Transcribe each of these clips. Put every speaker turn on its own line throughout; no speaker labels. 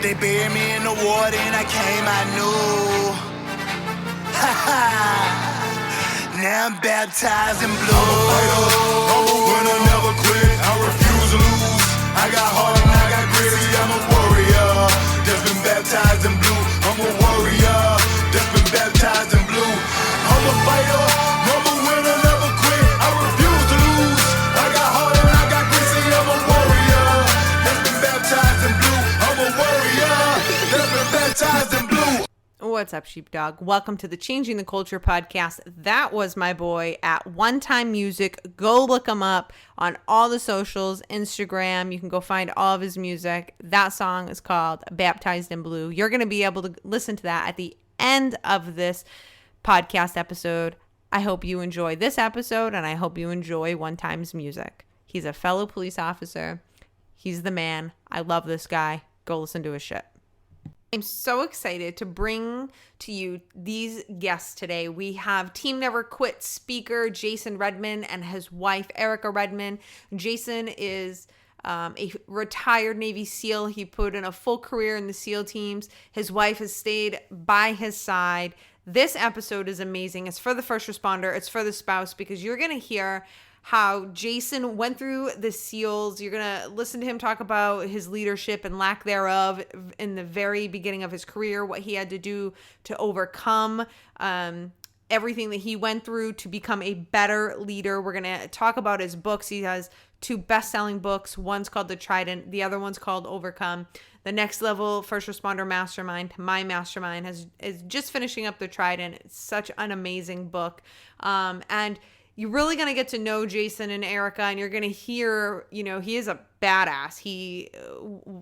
They buried me in the water and I came, I knew. Now I'm baptized in blue. I'm a fighter, I'm a winner, never quit. I refuse to lose. I got heart and I got grit. See, I'm a warrior that's been baptized in blue. I'm a warrior that's been baptized in blue. I'm a fighter, I'm a winner, never quit. I refuse to lose. I got heart and I got grit. See, I'm a warrior that's been baptized in blue. I'm a warrior that's been baptized in blue.
What's up, sheepdog? Welcome to the Changing the Culture podcast. That was my boy at One Time Music. Go look him up on all the socials, Instagram. You can go find all of his music. That song is called Baptized in Blue. You're going to be able to listen to that at the end of this podcast episode. I hope you enjoy this episode, and I hope you enjoy One Time's music. He's a fellow police officer. He's the man. I love this guy. Go listen to his shit. I'm so excited to bring to you these guests today. We have Team Never Quit speaker Jason Redman and his wife Erica Redman. Jason is a retired Navy SEAL. He put in a full career in the SEAL teams. His wife has stayed by his side. This episode is amazing. It's for the first responder. It's for the spouse, because you're going to hear how Jason went through the SEALs. You're going to listen to him talk about his leadership and lack thereof in the very beginning of his career, what he had to do to overcome everything that he went through to become a better leader. We're going to talk about his books. He has 2 best-selling books. One's called The Trident. The other one's called Overcome. The Next Level First Responder Mastermind, my mastermind, is just finishing up The Trident. It's such an amazing book. And you're really going to get to know Jason and Erica, and you're going to hear, he is a badass. He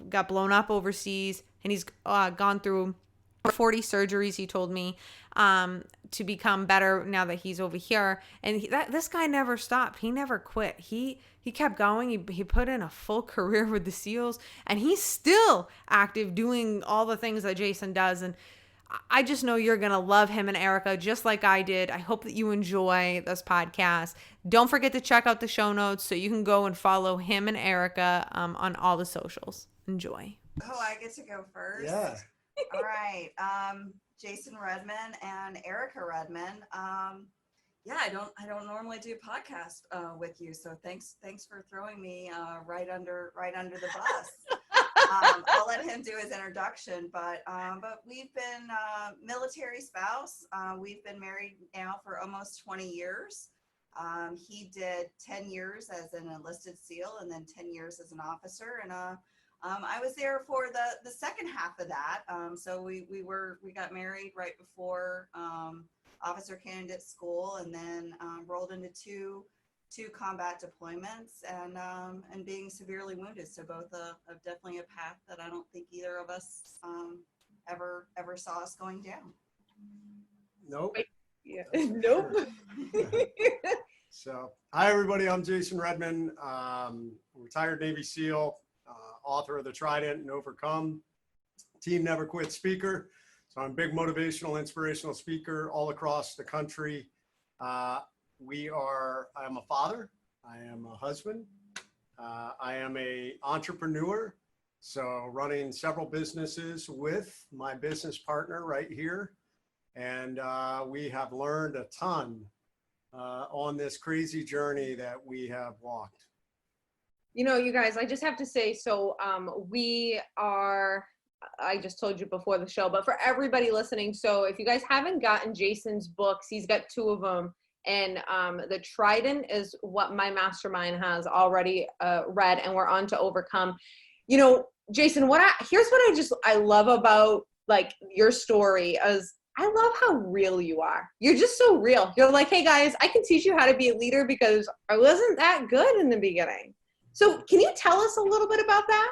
got blown up overseas, and he's gone through 40 surgeries, he told me, to become better now that he's over here. And this guy never stopped. He never quit. He kept going. He put in a full career with the SEALs, and he's still active doing all the things that Jason does. And I just know you're going to love him and Erica just like I did. I hope that you enjoy this podcast. Don't forget to check out the show notes so you can go and follow him and Erica on all the socials. Enjoy.
Oh, I get to go first?
Yeah.
All right. Jason Redman and Erica Redman. I don't normally do podcast with you, so thanks for throwing me right under the bus. I'll let him do his introduction, but we've been military spouse. We've been married now for almost 20 years. He did 10 years as an enlisted SEAL and then 10 years as an officer, and I was there for the second half of that. So we got married right before officer candidate school, and then rolled into two combat deployments and being severely wounded. So both definitely a path that I don't think either of us ever saw us going down.
Nope.
Yeah. Nope.
So, hi everybody, I'm Jason Redman, retired Navy SEAL, author of The Trident and Overcome, Team Never Quit speaker. So I'm a big motivational, inspirational speaker all across the country. I am a father, I am a husband, I am a entrepreneur, so running several businesses with my business partner right here. And we have learned a ton on this crazy journey that we have walked.
You guys, I just have to say, so we are, I just told you before the show, but for everybody listening, so if you guys haven't gotten Jason's books, he's got 2 of them. And The Trident is what my mastermind has already read, and we're on to Overcome. Jason, here's what I love about like your story is I love how real you are. You're just so real. You're like, hey guys, I can teach you how to be a leader because I wasn't that good in the beginning. So can you tell us a little bit about that?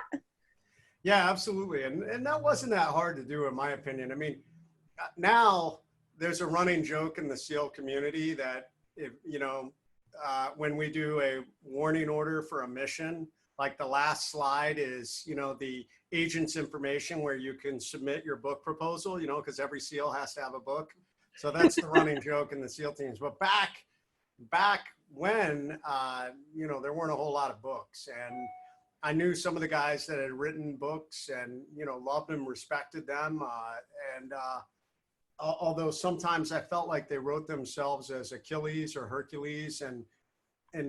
Yeah, absolutely. And that wasn't that hard to do, in my opinion. I mean, now there's a running joke in the SEAL community that if, when we do a warning order for a mission, like the last slide is, the agent's information where you can submit your book proposal, because every SEAL has to have a book. So that's the running joke in the SEAL teams. But back when, there weren't a whole lot of books. And I knew some of the guys that had written books and, loved them, respected them. Although sometimes I felt like they wrote themselves as Achilles or Hercules and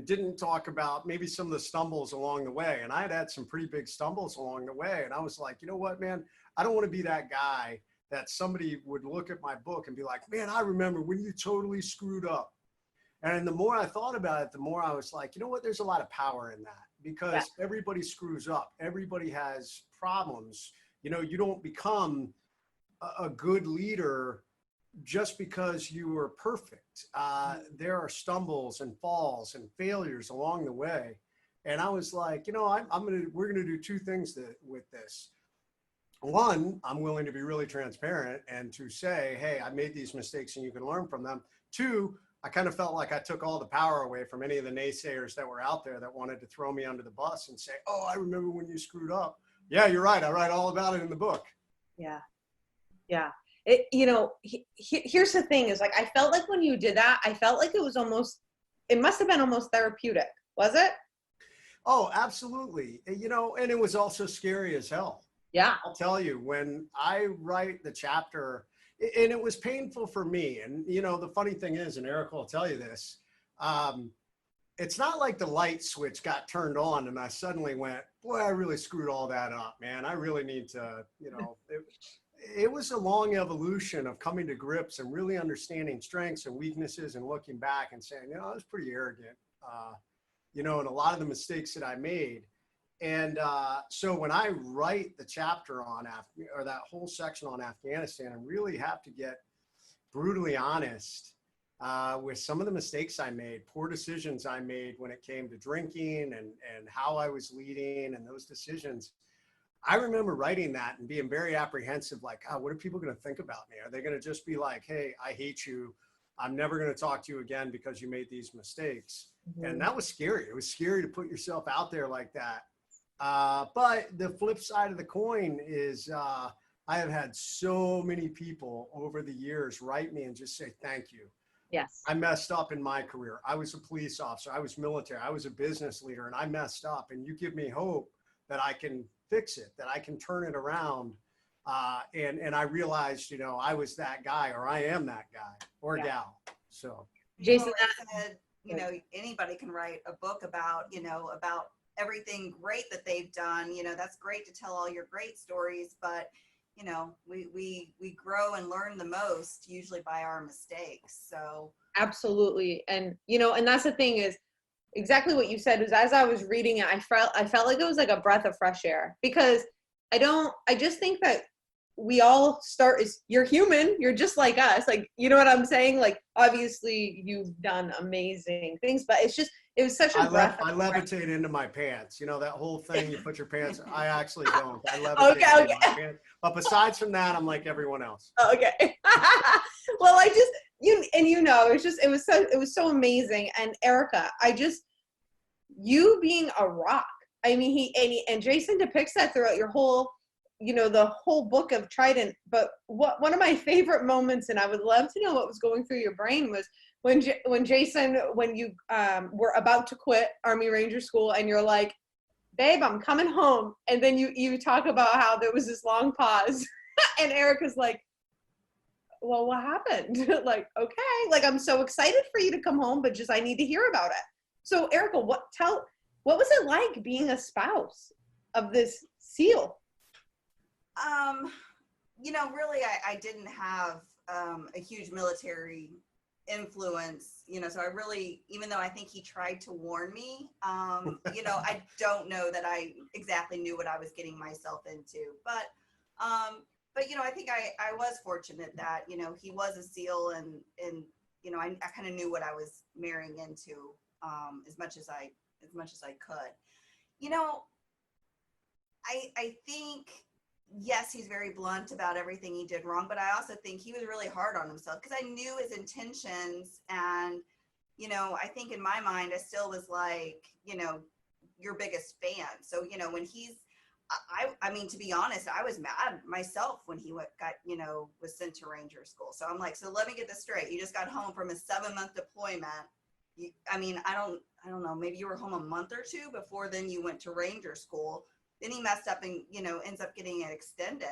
didn't talk about maybe some of the stumbles along the way. And I had some pretty big stumbles along the way. And I was like, you know what, man, I don't want to be that guy that somebody would look at my book and be like, man, I remember when you totally screwed up. And the more I thought about it, the more I was like, you know what, there's a lot of power in that, because everybody screws up. Everybody has problems. You don't become a good leader just because you were perfect. There are stumbles and falls and failures along the way. And I was like, we're going to do two things with this. One, I'm willing to be really transparent and to say, hey, I made these mistakes and you can learn from them. Two, I kind of felt like I took all the power away from any of the naysayers that were out there that wanted to throw me under the bus and say, oh, I remember when you screwed up. Yeah, you're right. I write all about it in the book.
Yeah. Yeah. Here's the thing is, like, I felt like when you did that, I felt like it must have been almost therapeutic. Was it?
Oh, absolutely. And it was also scary as hell.
Yeah.
I'll tell you, when I write the chapter, and it was painful for me. And, the funny thing is, and Eric will tell you this, it's not like the light switch got turned on and I suddenly went, boy, I really screwed all that up, man. I really need to, it was a long evolution of coming to grips and really understanding strengths and weaknesses and looking back and saying, I was pretty arrogant, and a lot of the mistakes that I made. And so when I write the chapter on or that whole section on Afghanistan, I really have to get brutally honest with some of the mistakes I made, poor decisions I made when it came to drinking and how I was leading and those decisions. I remember writing that and being very apprehensive, like, oh, what are people going to think about me? Are they going to just be like, hey, I hate you. I'm never going to talk to you again because you made these mistakes. Mm-hmm. And that was scary. It was scary to put yourself out there like that. But the flip side of the coin is I have had so many people over the years write me and just say, thank you.
Yes.
I messed up in my career. I was a police officer. I was military. I was a business leader, and I messed up. And you give me hope that I can fix it, that I can turn it around. And I realized, I was that guy, or I am that guy or gal. So
Jason,
said, anybody can write a book about everything great that they've done. That's great to tell all your great stories, but we grow and learn the most usually by our mistakes. So
absolutely. And and that's the thing is exactly what you said. Is as I was reading it, I felt like it was like a breath of fresh air, because I just think that we all start as, you're human, you're just like us, like, you know what I'm saying? Like, obviously you've done amazing things, but it was such a breath.
I levitate into my pants. That whole thing, you put your pants, I actually don't. I levitate into my pants. But besides from that, I'm like everyone else.
Okay. Well, it was so amazing. And Erica, you being a rock. I mean, and Jason depicts that throughout your whole, the whole book of Trident. But one of my favorite moments, and I would love to know what was going through your brain, was when Jason, when you were about to quit Army Ranger School, and you're like, babe, I'm coming home. And then you talk about how there was this long pause and Erica's like, well, what happened? Like, okay, like, I'm so excited for you to come home, but I need to hear about it. So Erica, what was it like being a spouse of this SEAL?
Really, I didn't have a huge military influence, so I really, even though I think he tried to warn me, I don't know that I exactly knew what I was getting myself into, but I think I was fortunate that, he was a SEAL and I kind of knew what I was marrying into, as much as I could. I think, yes, he's very blunt about everything he did wrong, but I also think he was really hard on himself, because I knew his intentions. And, I think in my mind, I still was like, your biggest fan. So, when I mean, to be honest, I was mad myself when he was sent to Ranger School. So I'm like, so let me get this straight. You just got home from a 7-month deployment, I mean, I don't know, maybe you were home a month or two before then you went to Ranger school. Then he messed up and, ends up getting it extended.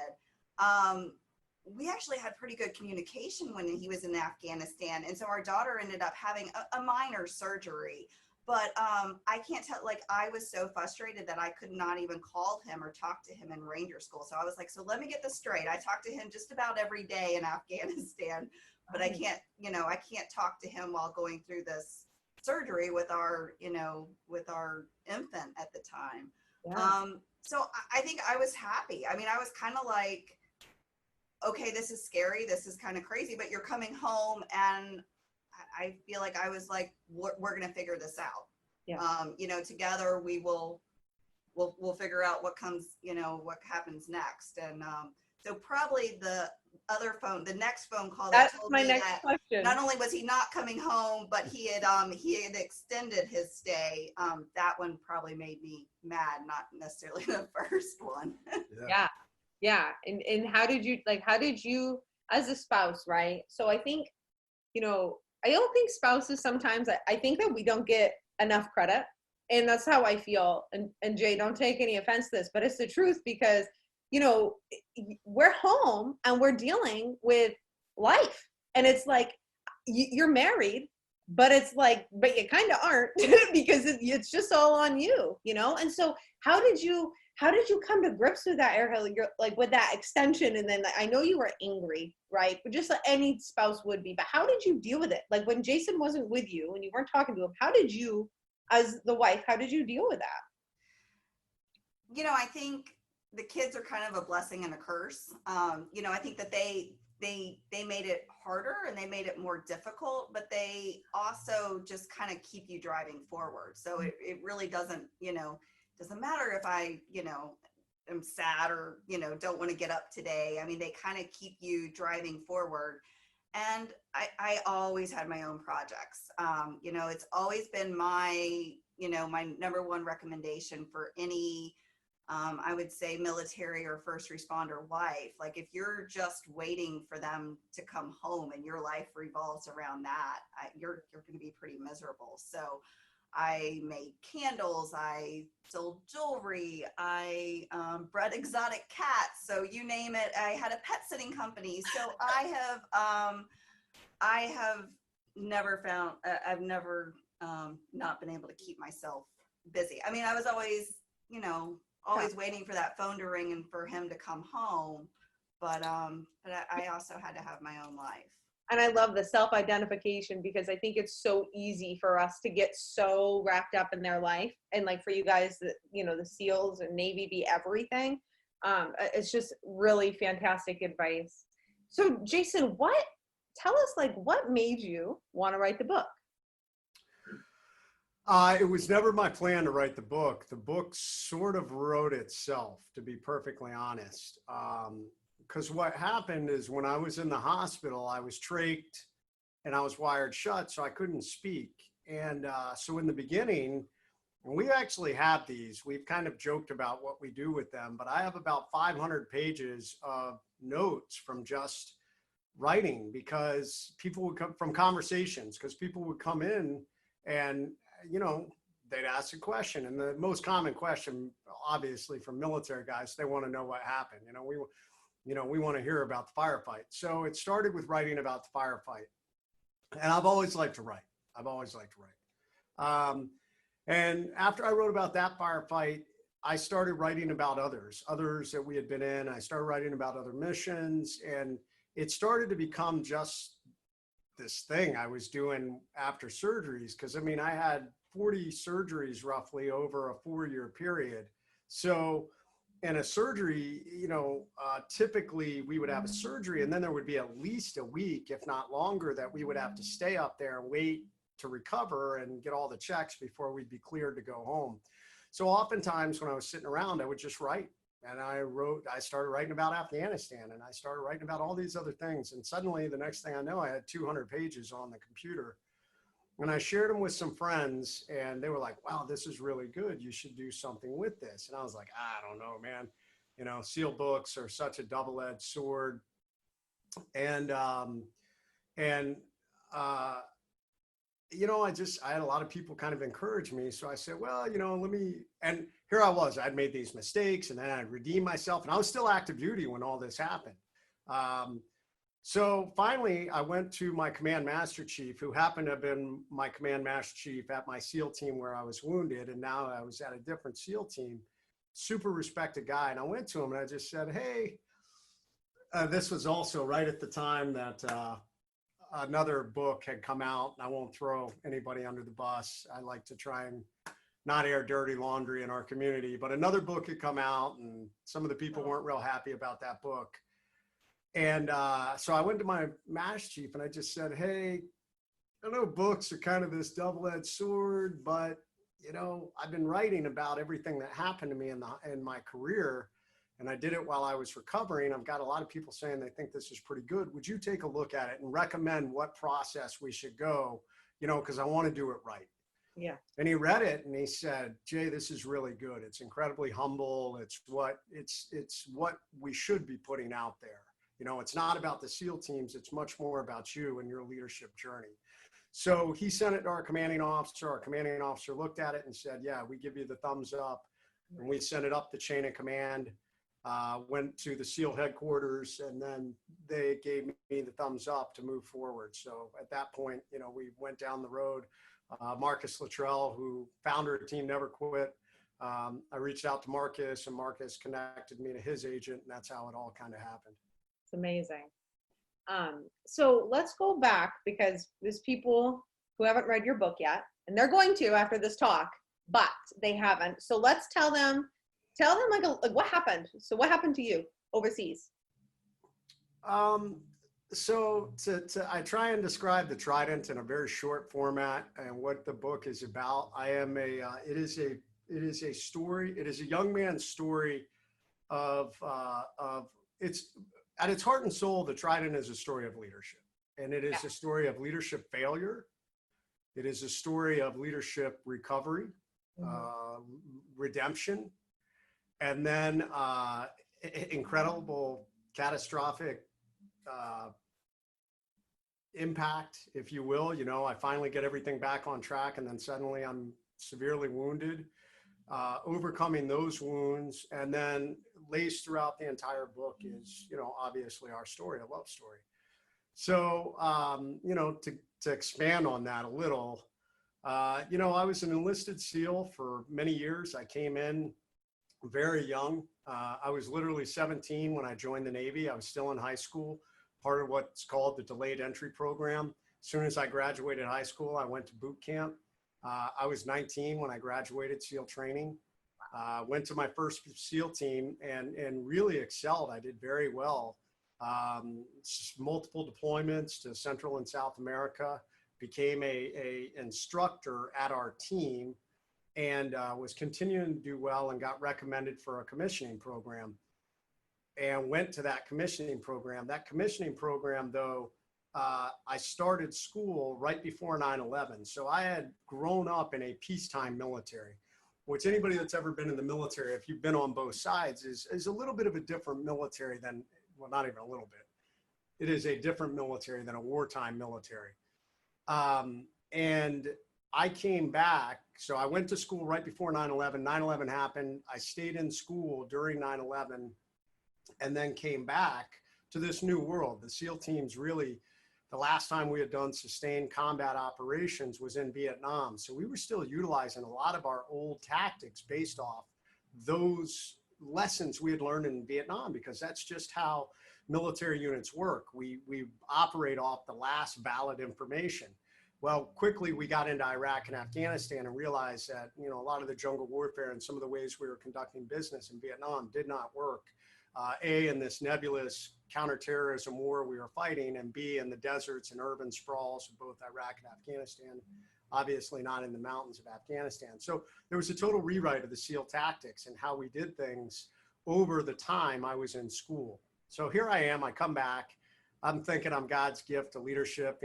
We actually had pretty good communication when he was in Afghanistan. And so our daughter ended up having a minor surgery. But I can't tell, like, I was so frustrated that I could not even call him or talk to him in Ranger school. So I was like, so let me get this straight. I talked to him just about every day in Afghanistan, but I can't, I can't talk to him while going through this surgery with our, with our infant at the time.
Yeah.
So I think I was happy. I mean, I was kind of like, okay, this is scary. This is kind of crazy, but you're coming home, and I feel like I was like, we're going to figure this out.
Yeah.
Together we'll figure out what comes, what happens next. And so probably the next phone call that
That's
told
my
me
next
that
question.
not only was he not coming home, but he had extended his stay. That one probably made me mad, not necessarily the first one.
Yeah. Yeah. And how did you, as a spouse, right? So I think, I don't think spouses sometimes, I think that we don't get enough credit. And that's how I feel. And Jay, don't take any offense to this, but it's the truth, because, we're home and we're dealing with life. And it's like, you're married, but it's like, but you kind of aren't because it's just all on you, And so how did you come to grips with that, Airhill? You're like, with that extension, and then I know you were angry, right? But just like any spouse would be. But how did you deal with it? Like when Jason wasn't with you and you weren't talking to him, how did you, as the wife, how did you deal with that?
I think the kids are kind of a blessing and a curse. I think that they made it harder and they made it more difficult, but they also just kind of keep you driving forward. So it really doesn't matter if I, am sad or, don't want to get up today. I mean, they kind of keep you driving forward. And I always had my own projects. It's always been my, my number one recommendation for any, I would say, military or first responder wife. Like, if you're just waiting for them to come home and your life revolves around that, you're going to be pretty miserable. So I made candles, I sold jewelry, I bred exotic cats. So you name it, I had a pet sitting company. So I have never found, I've never not been able to keep myself busy. I mean, I was always, always waiting for that phone to ring and for him to come home. But I also had to have my own life.
And I love the self-identification, because I think it's so easy for us to get so wrapped up in their life. And like for you guys, the SEALs and Navy be everything. It's just really fantastic advice. So Jason, tell us, like, what made you want to write the book?
It was never my plan to write the book. The book sort of wrote itself, to be perfectly honest. Because what happened is, when I was in the hospital, I was trached and I was wired shut, so I couldn't speak. And so in the beginning, and we actually have these, we've kind of joked about what we do with them, but I have about 500 pages of notes from just writing, because people would come from conversations, because people would come in and, they'd ask a question. And the most common question, obviously, from military guys, they want to know what happened. We want to hear about the firefight. So it started with writing about the firefight. And I've always liked to write. And after I wrote about that firefight, I started writing about others that we had been in. I started writing about other missions, and it started to become just this thing I was doing after surgeries. Because I mean, I had 40 surgeries roughly over a 4-year period. So in a surgery, typically we would have a surgery, and then there would be at least a week, if not longer, that we would have to stay up there and wait to recover and get all the checks before we'd be cleared to go home. So oftentimes when I was sitting around, I would just write. And I started writing about Afghanistan, and I started writing about all these other things. And suddenly the next thing I know, I had 200 pages on the computer. And I shared them with some friends, and they were like, wow, this is really good. You should do something with this. And I was like, I don't know, man. SEAL books are such a double-edged sword. And I had a lot of people kind of encourage me. So I said, well, and here I was, I'd made these mistakes and then I'd redeem myself, and I was still active duty when all this happened. So finally I went to my command master chief, who happened to have been my command master chief at my SEAL team where I was wounded. And now I was at a different SEAL team, super respected guy. And I went to him and I just said, hey, this was also right at the time that, another book had come out. I won't throw anybody under the bus. I like to try and not air dirty laundry in our community, but another book had come out and some of the people weren't real happy about that book. And so I went to my MASH chief and I just said, hey, I know books are kind of this double-edged sword, but I've been writing about everything that happened to me in my career. And I did it while I was recovering. I've got a lot of people saying they think this is pretty good. Would you take a look at it and recommend what process we should go, because I want to do it right.
Yeah.
And he read it and he said, Jay, this is really good. It's incredibly humble. It's what we should be putting out there. It's not about the SEAL teams. It's much more about you and your leadership journey. So he sent it to our commanding officer. Our commanding officer looked at it and said, yeah, we give you the thumbs up. And we sent it up the chain of command. Went to the SEAL headquarters, and then they gave me the thumbs up to move forward. So at that point, we went down the road. Marcus Luttrell, who founder of Team Never Quit, I reached out to Marcus, and Marcus connected me to his agent, and that's how it all kind of happened.
It's amazing. So let's go back, because there's people who haven't read your book yet, and they're going to after this talk, but they haven't. So let's tell them like what happened. So what happened to you overseas?
So I try and describe the Trident in a very short format and what the book is about. It is a story. It is a young man's story of it's at its heart and soul. The Trident is a story of leadership, and it is a story of leadership failure. It is a story of leadership recovery, redemption, and then incredible catastrophic impact, if you will. I finally get everything back on track, and then suddenly I'm severely wounded, overcoming those wounds. And then laced throughout the entire book is, obviously our story, a love story. So, to expand on that a little, I was an enlisted SEAL for many years. I came in very young. I was literally 17 when I joined the Navy. I was still in high school, part of what's called the delayed entry program. As soon as I graduated high school, I went to boot camp. I was 19 when I graduated SEAL training. Went to my first SEAL team and really excelled. I did very well. Multiple deployments to Central and South America, became a instructor at our team, and was continuing to do well, and got recommended for a commissioning program and went to that commissioning program. That commissioning program, though, I started school right before 9/11. So I had grown up in a peacetime military, which anybody that's ever been in the military, if you've been on both sides, is a little bit of a different military than, well, not even a little bit. It is a different military than a wartime military. And I came back. So I went to school right before 9/11. 9/11 happened. I stayed in school during 9/11 and then came back to this new world. The SEAL teams really, the last time we had done sustained combat operations was in Vietnam. So we were still utilizing a lot of our old tactics based off those lessons we had learned in Vietnam, because that's just how military units work. We operate off the last valid information. Well, quickly we got into Iraq and Afghanistan and realized that, a lot of the jungle warfare and some of the ways we were conducting business in Vietnam did not work. In this nebulous counterterrorism war we were fighting, and B, in the deserts and urban sprawls of both Iraq and Afghanistan, obviously not in the mountains of Afghanistan. So there was a total rewrite of the SEAL tactics and how we did things over the time I was in school. So here I am, I come back, I'm thinking I'm God's gift to leadership,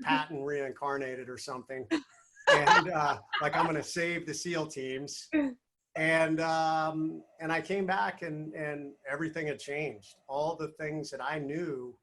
patent reincarnated or something. And like I'm gonna save the SEAL teams. And I came back and everything had changed. All the things that I knew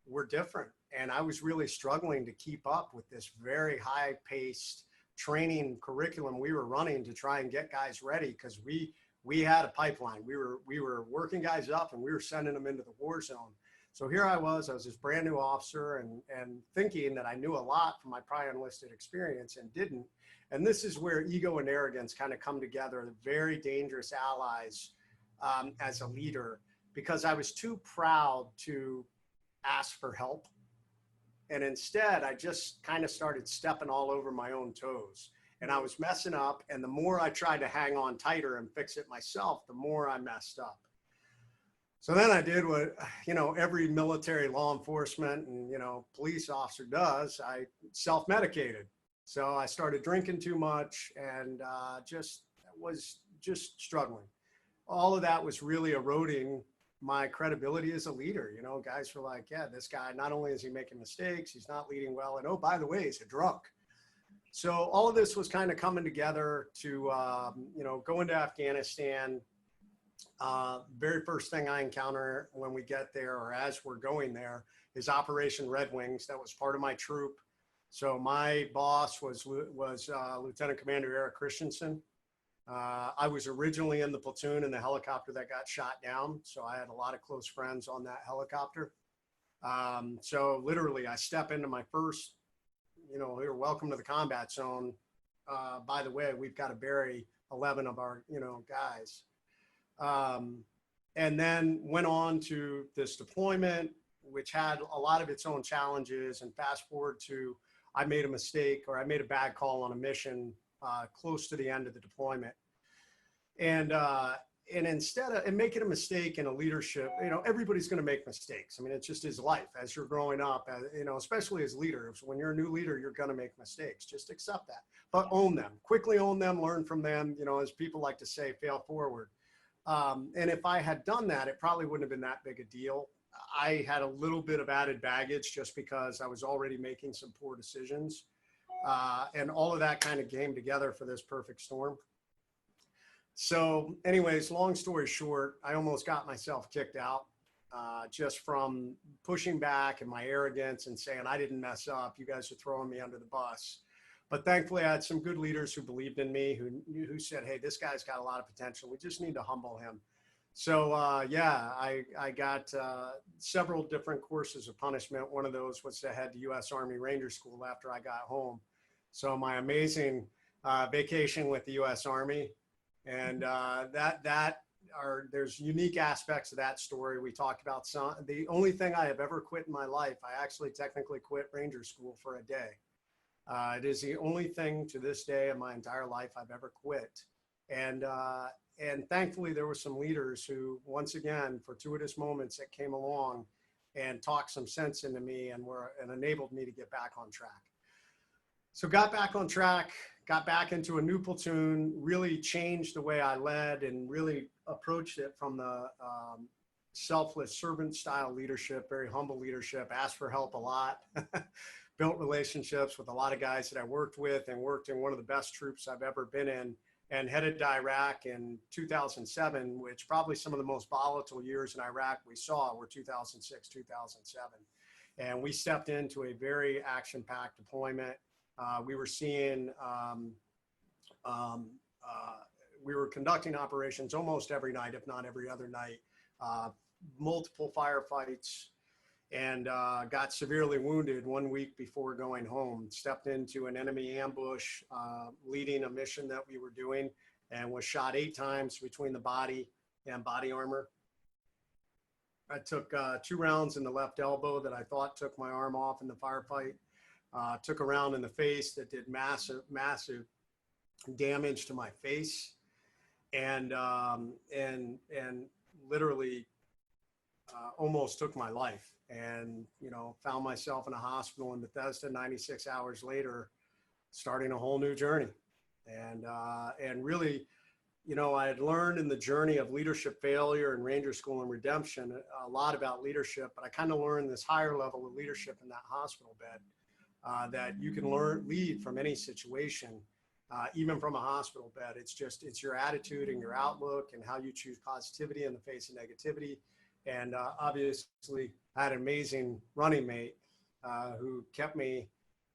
were different. And I was really struggling to keep up with this very high paced training curriculum we were running to try and get guys ready, because we had a pipeline. We were working guys up and we were sending them into the war zone. So here I was this brand new officer and thinking that I knew a lot from my prior enlisted experience and didn't. And this is where ego and arrogance kind of come together, very dangerous allies as a leader, because I was too proud to ask for help. And instead, I just kind of started stepping all over my own toes. And I was messing up. And the more I tried to hang on tighter and fix it myself, the more I messed up. So then I did what, every military law enforcement and, police officer does. I self-medicated. So I started drinking too much and was struggling. All of that was really eroding my credibility as a leader. Guys were like, yeah, this guy, not only is he making mistakes, he's not leading well. And oh, by the way, he's a drunk. So all of this was kind of coming together to, go into Afghanistan. Very first thing I encounter when we get there, or as we're going there, is Operation Red Wings. That was part of my troop. So my boss was Lieutenant Commander Eric Christensen. I was originally in the platoon in the helicopter that got shot down. So I had a lot of close friends on that helicopter. So literally I step into my first, we were welcome to the combat zone. By the way, we've got to bury 11 of our, guys. And then went on to this deployment, which had a lot of its own challenges. And fast forward to, I made a mistake, or I made a bad call on a mission close to the end of the deployment. And instead of making a mistake in a leadership, everybody's going to make mistakes. I mean, it just is life as you're growing up, especially as leaders. When you're a new leader, you're going to make mistakes. Just accept that, but own them, quickly own them, learn from them. As people like to say, fail forward. And if I had done that, it probably wouldn't have been that big a deal. I had a little bit of added baggage just because I was already making some poor decisions. And all of that kind of came together for this perfect storm. So anyways, long story short, I almost got myself kicked out just from pushing back and my arrogance and saying, I didn't mess up. You guys are throwing me under the bus. But thankfully, I had some good leaders who believed in me, who said, hey, this guy's got a lot of potential. We just need to humble him. So I got several different courses of punishment. One of those was to head to U.S. Army Ranger School after I got home. So my amazing vacation with the U.S. Army, and there's unique aspects of that story. We talked about the only thing I have ever quit in my life. I actually technically quit Ranger School for a day. It is the only thing to this day in my entire life I've ever quit. And thankfully there were some leaders who, once again, fortuitous moments that came along and talked some sense into me and enabled me to get back on track. So got back on track, got back into a new platoon, really changed the way I led and really approached it from the selfless servant style leadership, very humble leadership, asked for help a lot. Built relationships with a lot of guys that I worked with, and worked in one of the best troops I've ever been in, and headed to Iraq in 2007, which probably some of the most volatile years in Iraq we saw were 2006, 2007. And we stepped into a very action-packed deployment. We were seeing, we were conducting operations almost every night, if not every other night, multiple firefights, and got severely wounded 1 week before going home. Stepped into an enemy ambush, leading a mission that we were doing, and was shot 8 times between the body and body armor. I took 2 rounds in the left elbow that I thought took my arm off in the firefight. Took a round in the face that did massive damage to my face, and literally almost took my life. And found myself in a hospital in Bethesda 96 hours later, starting a whole new journey. And really, I had learned in the journey of leadership failure and Ranger School and redemption a lot about leadership, but I kind of learned this higher level of leadership in that hospital bed, that you can lead from any situation, even from a hospital bed. It's your attitude and your outlook and how you choose positivity in the face of negativity. And obviously I had an amazing running mate who kept me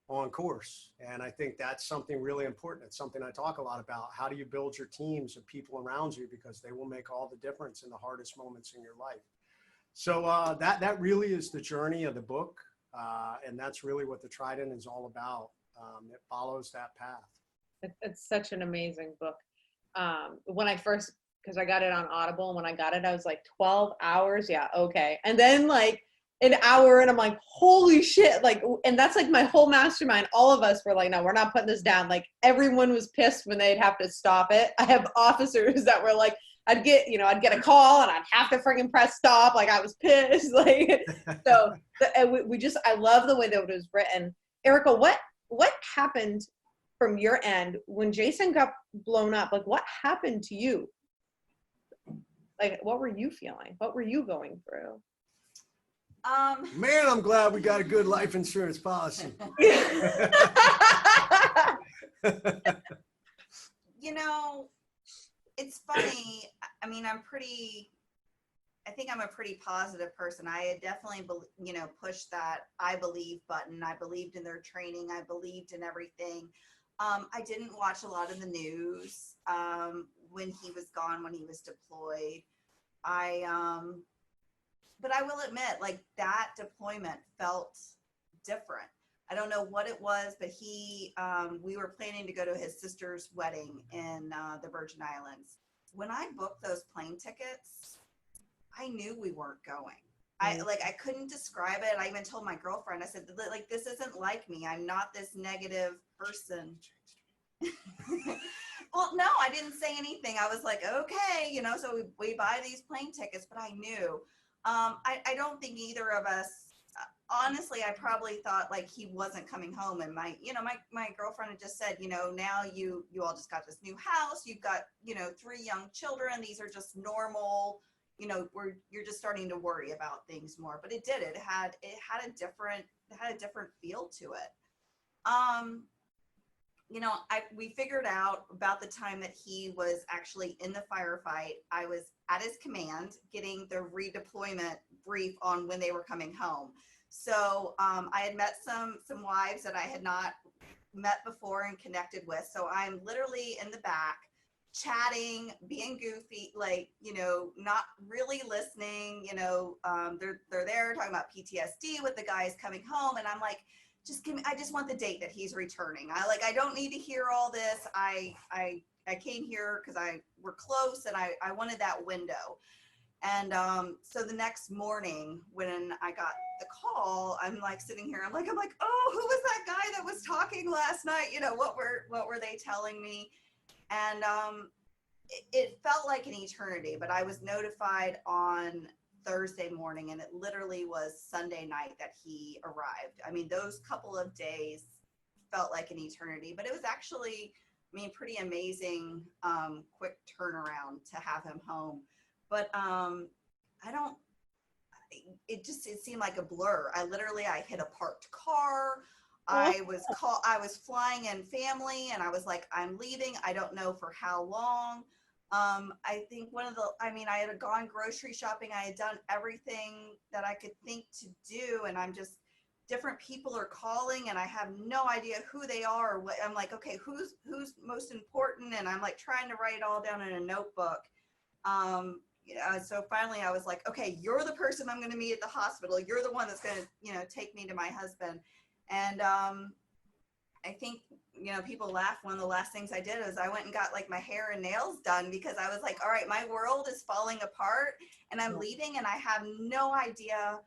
on course. And I think that's something really important. It's something I talk a lot about. How do you build your teams of people around you, because they will make all the difference in the hardest moments in your life. So that really is the journey of the book. And that's really what the Trident is all about. It follows that path.
It's such an amazing book. When I first, because I got it on Audible, and when I got it, I was like, 12 hours? Yeah, okay. And then like an hour, and I'm like, holy shit. Like, and that's like my whole mastermind. All of us were like, no, we're not putting this down. Like, everyone was pissed when they'd have to stop it. I have officers that were like, I'd get a call and I'd have to freaking press stop. Like, I was pissed. Like, so I love the way that it was written. Erica, what happened from your end when Jason got blown up? Like, what happened to you? Like, what were you feeling? What were you going through?
Man, I'm glad we got a good life insurance policy.
You know, it's funny. I mean, I think I'm a pretty positive person. I had definitely, pushed that I believe button. I believed in their training. I believed in everything. I didn't watch a lot of the news when he was gone, when he was deployed. But I will admit, like, that deployment felt different. I don't know what it was, but we were planning to go to his sister's wedding in the Virgin Islands. When I booked those plane tickets, I knew we weren't going. I couldn't describe it. I even told my girlfriend, I said, like, this isn't like me. I'm not this negative person. Well, no, I didn't say anything. I was like, okay, so we buy these plane tickets, but I knew. I don't think either of us, honestly, I probably thought like he wasn't coming home. And my girlfriend had just said, now you all just got this new house. You've got, 3 young children. These are just normal, you're just starting to worry about things more. But it did. It had a different feel to it. We figured out about the time that he was actually in the firefight. I was at his command getting the redeployment brief on when they were coming home. So I had met some wives that I had not met before and connected with. So I'm literally in the back chatting, being goofy, like, not really listening, they're there talking about PTSD with the guys coming home. And I'm like, I just want the date that he's returning. I don't need to hear all this. I came here because we're close and I wanted that window. And so the next morning when I got the call, I'm like sitting here, I'm like, oh, who was that guy that was talking last night? What were they telling me? And it felt like an eternity, but I was notified on Thursday morning, and it literally was Sunday night that he arrived. I mean, those couple of days felt like an eternity, but it was actually, pretty amazing, quick turnaround to have him home. But it seemed like a blur. I hit a parked car. I was flying in family, and I was like, I'm leaving. I don't know for how long. I think I had gone grocery shopping. I had done everything that I could think to do. And different people are calling and I have no idea who they are or what. I'm like, okay, who's most important? And I'm like trying to write it all down in a notebook. So finally I was like, okay, you're the person I'm going to meet at the hospital. You're the one that's going to, take me to my husband. And, I think, people laugh. One of the last things I did is I went and got like my hair and nails done because I was like, all right, my world is falling apart and I'm leaving and I have no idea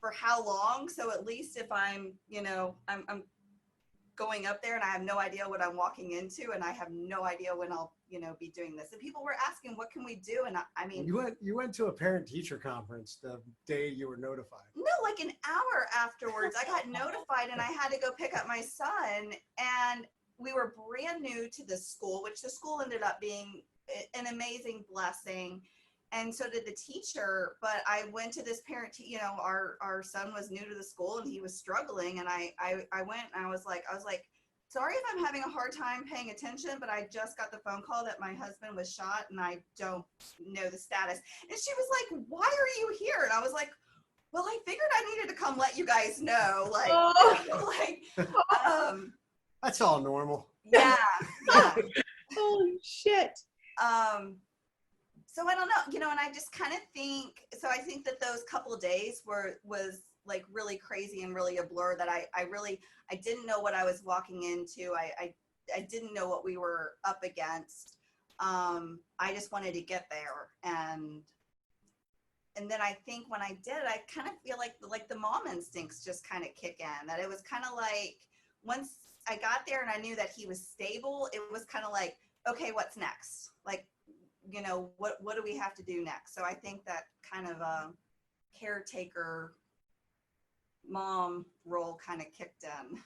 for how long. So at least if I'm going up there and I have no idea what I'm walking into and I have no idea when I'll, be doing this. And people were asking, what can we do? And
You went to a parent-teacher conference the day you were notified.
No, like an hour afterwards, I got notified and I had to go pick up my son. And we were brand new to this school, which the school ended up being an amazing blessing. And so did the teacher. But I went to this parent, our son was new to the school and he was struggling. And I went and I was like, sorry if I'm having a hard time paying attention, but I just got the phone call that my husband was shot and I don't know the status. And she was like, why are you here? And I was like, Well, I figured I needed to come let you guys know, like,
Oh.
like,
That's all normal.
yeah, yeah.
Holy shit.
So I don't know, and I just kind of think, so I think that those couple of days was like really crazy and really a blur that I didn't know what I was walking into. I didn't know what we were up against. I just wanted to get there. And then I think when I did, I kind of feel like the mom instincts just kind of kick in, that it was kind of like, once I got there and I knew that he was stable, it was kind of like, okay, what's next? Like, what do we have to do next? So I think that kind of a caretaker mom role kind of kicked in.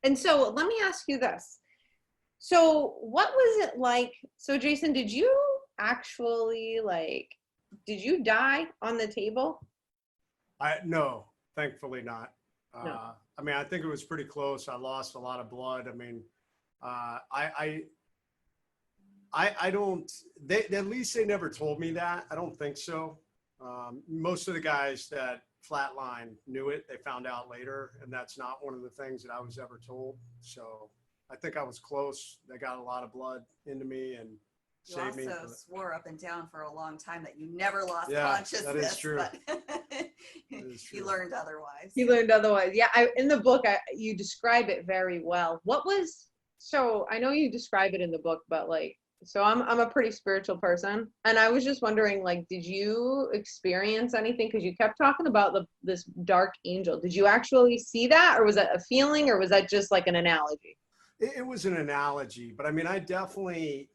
And so let me ask you this. So what was it like? So Jason, did you actually did you die on the table?
No, thankfully not.
No.
I mean, I think it was pretty close. I lost a lot of blood. I mean, I don't, at least they never told me that. I don't think so. Most of the guys that flatline knew it. They found out later, and that's not one of the things that I was ever told. So I think I was close. They got a lot of blood into me and
You
saved me.
also swore up and down for a long time that you never lost
Yeah,
consciousness.
that is true.
But
is true.
you learned otherwise.
You learned otherwise. Yeah, in the book, you describe it very well. So I know you describe it in the book, but so I'm a pretty spiritual person, and I was just wondering, did you experience anything? Because you kept talking about this dark angel. Did you actually see that, or was that a feeling, or was that just like an analogy?
It was an analogy, but I mean, I definitely,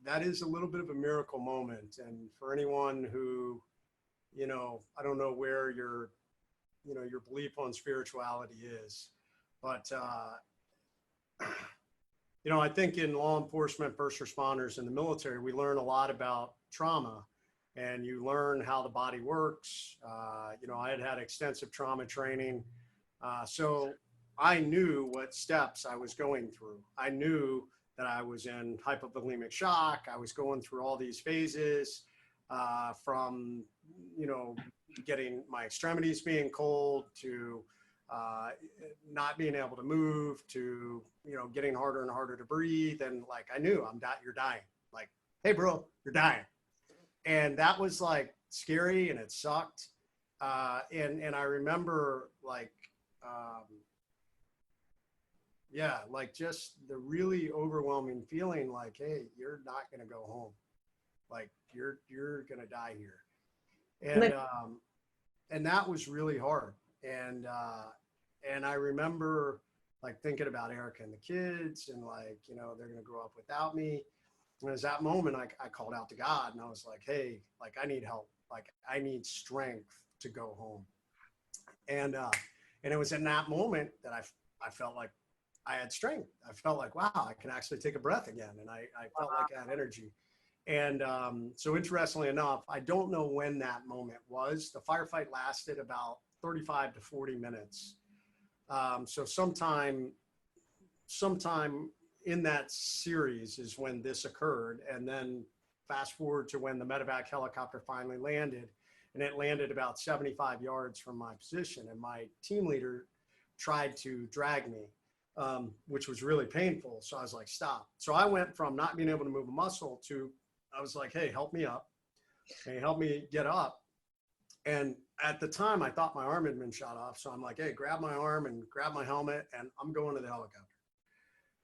that is a little bit of a miracle moment. And for anyone who, I don't know where your belief on spirituality is, but, I think in law enforcement, first responders, and the military, we learn a lot about trauma, and you learn how the body works. I had extensive trauma training. So I knew what steps I was going through. I knew that I was in hypovolemic shock. I was going through all these phases, from, getting my extremities being cold to not being able to move to, getting harder and harder to breathe. And I knew you're dying. Like, hey bro, you're dying. And that was scary, and it sucked. And I remember just the really overwhelming feeling hey, you're not going to go home. You're going to die here. And that was really hard. And I remember thinking about Erica and the kids, and they're going to grow up without me. And as that moment, I called out to God, and I was like, hey, I need help. I need strength to go home. And it was in that moment that I felt like I had strength. I felt like, wow, I can actually take a breath again. And I felt like I had energy. And so interestingly enough, I don't know when that moment was. The firefight lasted about 35 to 40 minutes. So sometime in that series is when this occurred. And then fast forward to when the medevac helicopter finally landed, and it landed about 75 yards from my position. And my team leader tried to drag me, which was really painful. So I was like, stop. So I went from not being able to move a muscle to, I was like, hey, help me up. Hey, help me get up. And at the time, I thought my arm had been shot off. So I'm like, hey, grab my arm and grab my helmet, and I'm going to the helicopter.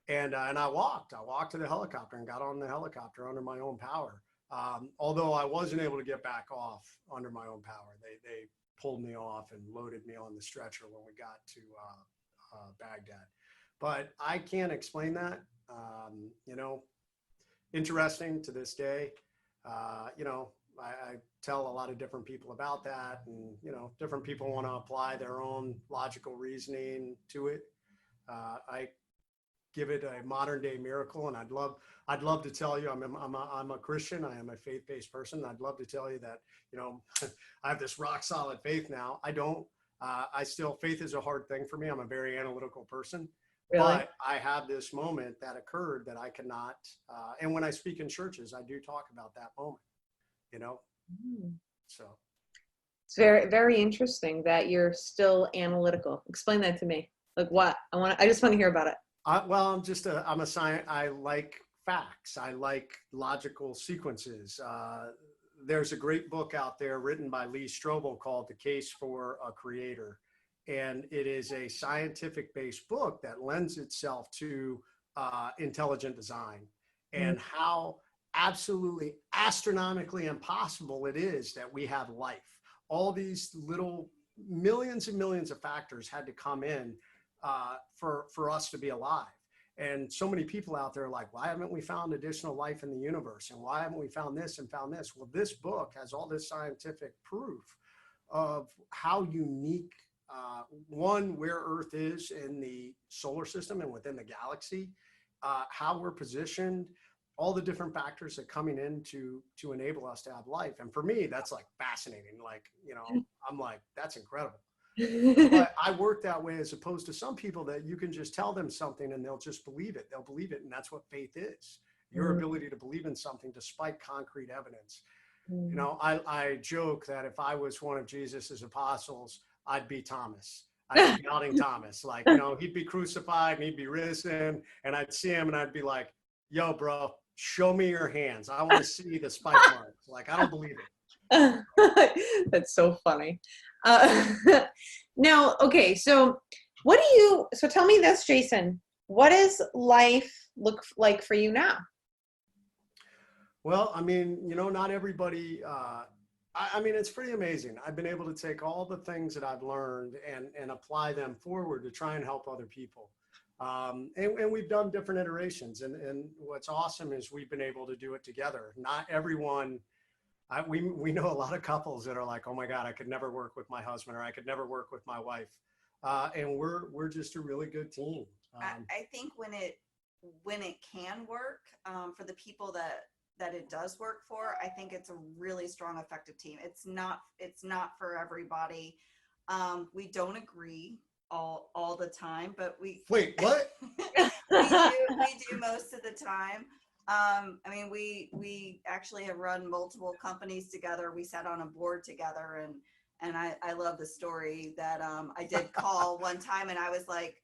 And I walked to the helicopter and got on the helicopter under my own power. Although I wasn't able to get back off under my own power. They pulled me off and loaded me on the stretcher when we got to Baghdad. But I can't explain that. Interesting to this day. I tell a lot of different people about that, and different people want to apply their own logical reasoning to it. I give it a modern day miracle, and I'd love to tell you I'm a Christian. I am a faith-based person. I'd love to tell you that I have this rock solid faith now. I don't. Faith is a hard thing for me. I'm a very analytical person. Really? But I had this moment that occurred that I cannot, and when I speak in churches, I do talk about that moment. you know?
Mm.
So.
It's very, very interesting that you're still analytical. Explain that to me. Like what? I just want to hear about it.
Well, I'm a science. I like facts. I like logical sequences. There's a great book out there written by Lee Strobel called The Case for a Creator. And it is a scientific based book that lends itself to intelligent design and how absolutely astronomically impossible it is that we have life. All these little millions and millions of factors had to come in for us to be alive. And so many people out there are like, why haven't we found additional life in the universe? And why haven't we found this and found this? Well, this book has all this scientific proof of how unique, one, where Earth is in the solar system and within the galaxy, how we're positioned, all the different factors that coming in to enable us to have life. And for me, that's like fascinating. Like, you know, I'm like, that's incredible. But I work that way as opposed to some people that you can just tell them something and they'll just believe it. They'll believe it. And that's what faith is. Your ability to believe in something despite concrete evidence. You know, I joke that if I was one of Jesus's apostles, I'd be Thomas. I'd be doubting Thomas. Like, you know, he'd be crucified and he'd be risen. And I'd see him and I'd be like, yo, bro, show me your hands. I want to see the spike marks. Like, I don't believe it.
That's so funny. Now, okay, so so tell me this, Jason, what does life look like for you now?
Well, I mean, you know, not everybody, I mean, it's pretty amazing. I've been able to take all the things that I've learned and apply them forward to try and help other people. And we've done different iterations. And what's awesome is we've been able to do it together. Not everyone, we know a lot of couples that are like, oh my God, I could never work with my husband or I could never work with my wife. And we're just a really good team.
I think when it can work, for the people that it does work for, I think it's a really strong, effective team. It's not for everybody. We don't agree all the time, but
Wait, what?
we do most of the time. I mean, we actually have run multiple companies together. We sat on a board together, and I love the story that I did call one time, and I was like,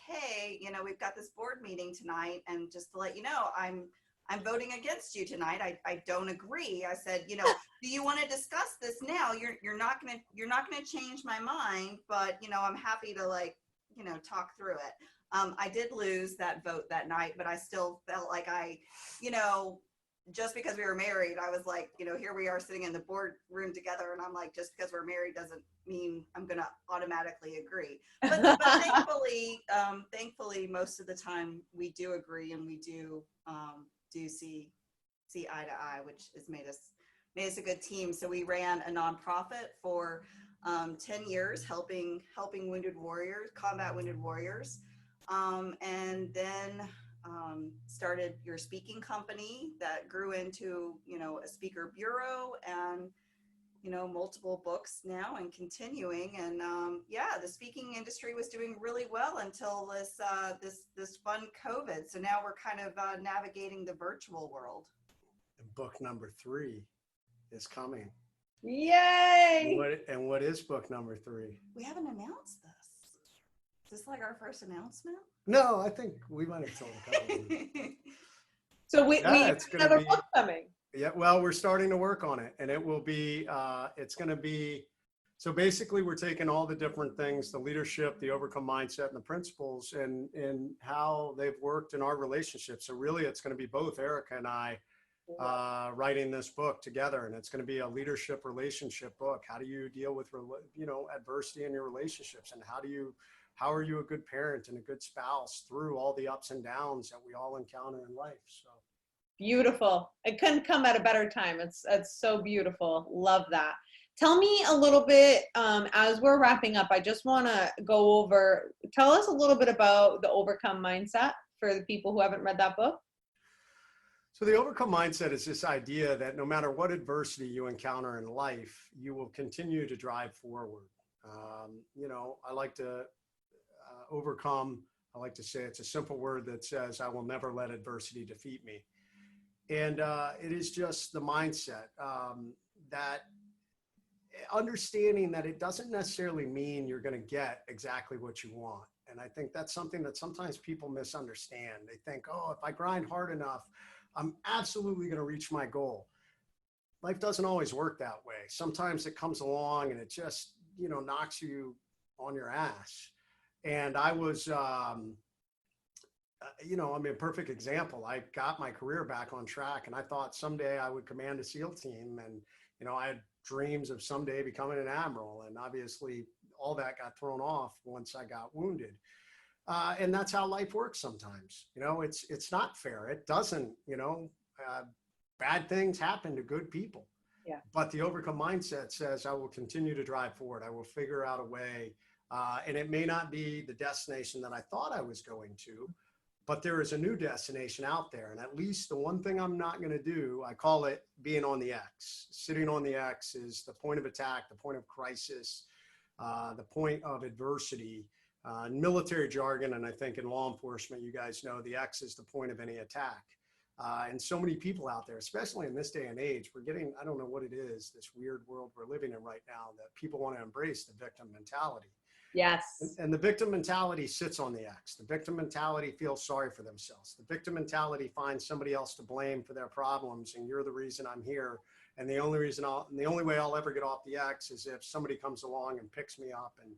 hey, you know, we've got this board meeting tonight, and just to let you know, I'm voting against you tonight. I don't agree. I said, you know, do you want to discuss this now? You're not gonna change my mind, but you know, I'm happy to, like, you know, talk through it. I did lose that vote that night, but I still felt like you know, just because we were married, I was like, you know, here we are sitting in the boardroom together, and I'm like, just because we're married doesn't mean I'm gonna automatically agree. But thankfully, most of the time we do agree, and we do see eye to eye, which has made us a good team. So we ran a nonprofit for 10 years, helping wounded warriors, combat wounded warriors, and then started your speaking company that grew into, you know, a speaker bureau, and you know, multiple books now and continuing. And yeah, the speaking industry was doing really well until this fun COVID. So now we're kind of navigating the virtual world.
And book number 3 is coming.
Yay!
What is book number 3?
We haven't announced this. Is this like our first announcement?
No, I think we might have told a couple of you.
So we have another book coming.
Yeah, well, we're starting to work on it, and it will be, it's going to be, so basically we're taking all the different things, the leadership, the overcome mindset, and the principles, and how they've worked in our relationship. So really it's going to be both Erica and I writing this book together, and it's going to be a leadership relationship book. How do you deal with, you know, adversity in your relationships, and how are you a good parent and a good spouse through all the ups and downs that we all encounter in life? So.
Beautiful. It couldn't come at a better time. It's so beautiful. Love that. Tell me a little bit, as we're wrapping up, I just want to tell us a little bit about the Overcome Mindset for the people who haven't read that book.
So the Overcome Mindset is this idea that no matter what adversity you encounter in life, you will continue to drive forward. You know, I like to overcome, I like to say it's a simple word that says, I will never let adversity defeat me. And it is just the mindset that understanding that it doesn't necessarily mean you're going to get exactly what you want. And I think that's something that sometimes people misunderstand. They think, oh, if I grind hard enough, I'm absolutely going to reach my goal. Life doesn't always work that way. Sometimes it comes along and it just, knocks you on your ass. And I was, I'm a perfect example. I got my career back on track, and I thought someday I would command a SEAL team. And, I had dreams of someday becoming an admiral. And obviously all that got thrown off once I got wounded. And that's how life works sometimes. It's not fair. It doesn't, bad things happen to good people.
Yeah.
But the overcome mindset says, I will continue to drive forward. I will figure out a way. And it may not be the destination that I thought I was going to, but there is a new destination out there. And at least the one thing I'm not going to do, I call it being on the X. Sitting on the X is the point of attack, the point of crisis, the point of adversity. In military jargon, and I think in law enforcement, you guys know the X is the point of any attack. And so many people out there, especially in this day and age, we're getting, I don't know what it is, this weird world we're living in right now, that people want to embrace the victim mentality.
Yes.
And the victim mentality sits on the X. The victim mentality feels sorry for themselves. The victim mentality finds somebody else to blame for their problems, and you're the reason I'm here. And the only way I'll ever get off the X is if somebody comes along and picks me up and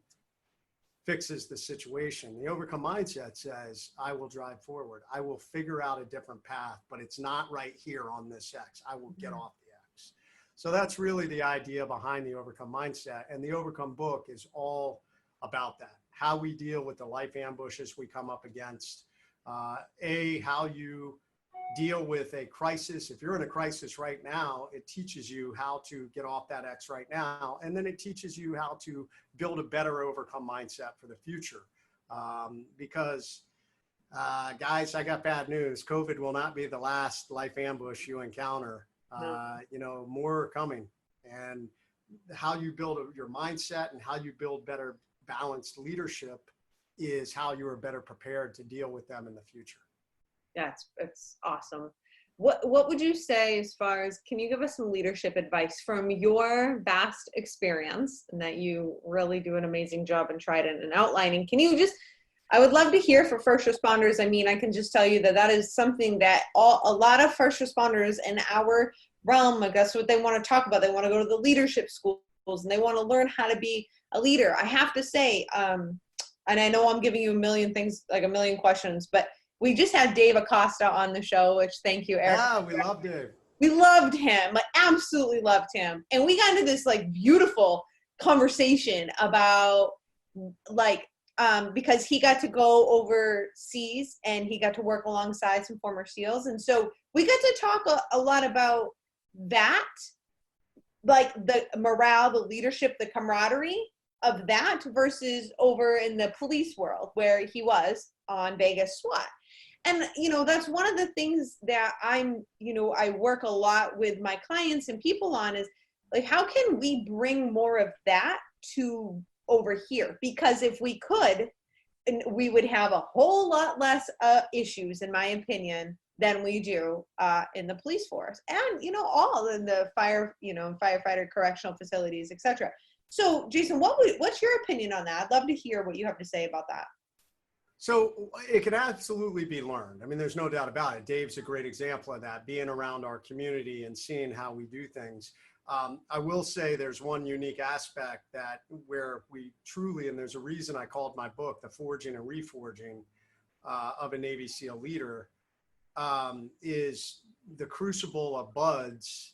fixes the situation. The overcome mindset says, I will drive forward. I will figure out a different path, but it's not right here on this X. I will get off the X. So that's really the idea behind the overcome mindset. And the overcome book is all about that. How we deal with the life ambushes we come up against. How you deal with a crisis. If you're in a crisis right now, it teaches you how to get off that X right now. And then it teaches you how to build a better overcome mindset for the future. Because guys, I got bad news. COVID will not be the last life ambush you encounter. More are coming. And how you build your mindset and how you build better balanced leadership is how you are better prepared to deal with them in the future.
Yeah, it's awesome. What would you say as far as, can you give us some leadership advice from your vast experience, and that you really do an amazing job in Trident and outlining? I would love to hear for first responders. I mean, I can just tell you that is something that a lot of first responders in our realm, I guess what they want to talk about. They want to go to the leadership schools and they want to learn how to be a leader. I have to say, and I know I'm giving you a million things, like a million questions, but we just had Dave Acosta on the show, which thank you, Eric.
Yeah, we love Dave.
We loved him, like absolutely loved him. And we got into this like beautiful conversation about because he got to go overseas and he got to work alongside some former SEALs. And so we got to talk a lot about that, like the morale, the leadership, the camaraderie of that versus over in the police world where he was on Vegas SWAT. And, that's one of the things that I work a lot with my clients and people on is like, how can we bring more of that to over here? Because if we could, we would have a whole lot less issues, in my opinion, than we do in the police force and, all in the firefighter correctional facilities, etc. So Jason, what's your opinion on that? I'd love to hear what you have to say about that.
So it can absolutely be learned. I mean, there's no doubt about it. Dave's a great example of that, being around our community and seeing how we do things. I will say there's one unique aspect that where we truly, and there's a reason I called my book, The Forging and Reforging of a Navy SEAL Leader, is the crucible of buds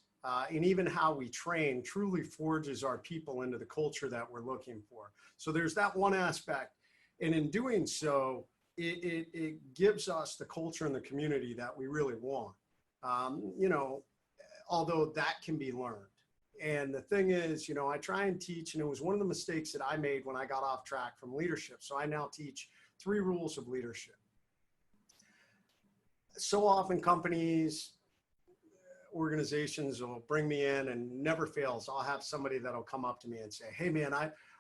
and even how we train truly forges our people into the culture that we're looking for. So there's that one aspect. And in doing so, it gives us the culture and the community that we really want, although that can be learned. And the thing is, I try and teach, and it was one of the mistakes that I made when I got off track from leadership. So I now teach 3 rules of leadership. So often companies, organizations will bring me in, and never fails, I'll have somebody that'll come up to me and say, hey man,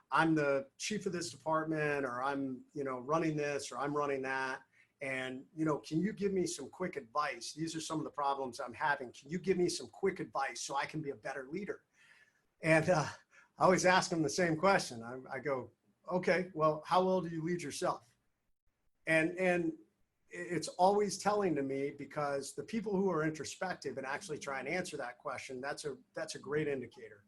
I'm the chief of this department, or I'm, running this, or I'm running that. And, can you give me some quick advice? These are some of the problems I'm having. Can you give me some quick advice so I can be a better leader? And I always ask them the same question. I go, okay, well, how well do you lead yourself? And it's always telling to me, because the people who are introspective and actually try and answer that question, that's a great indicator.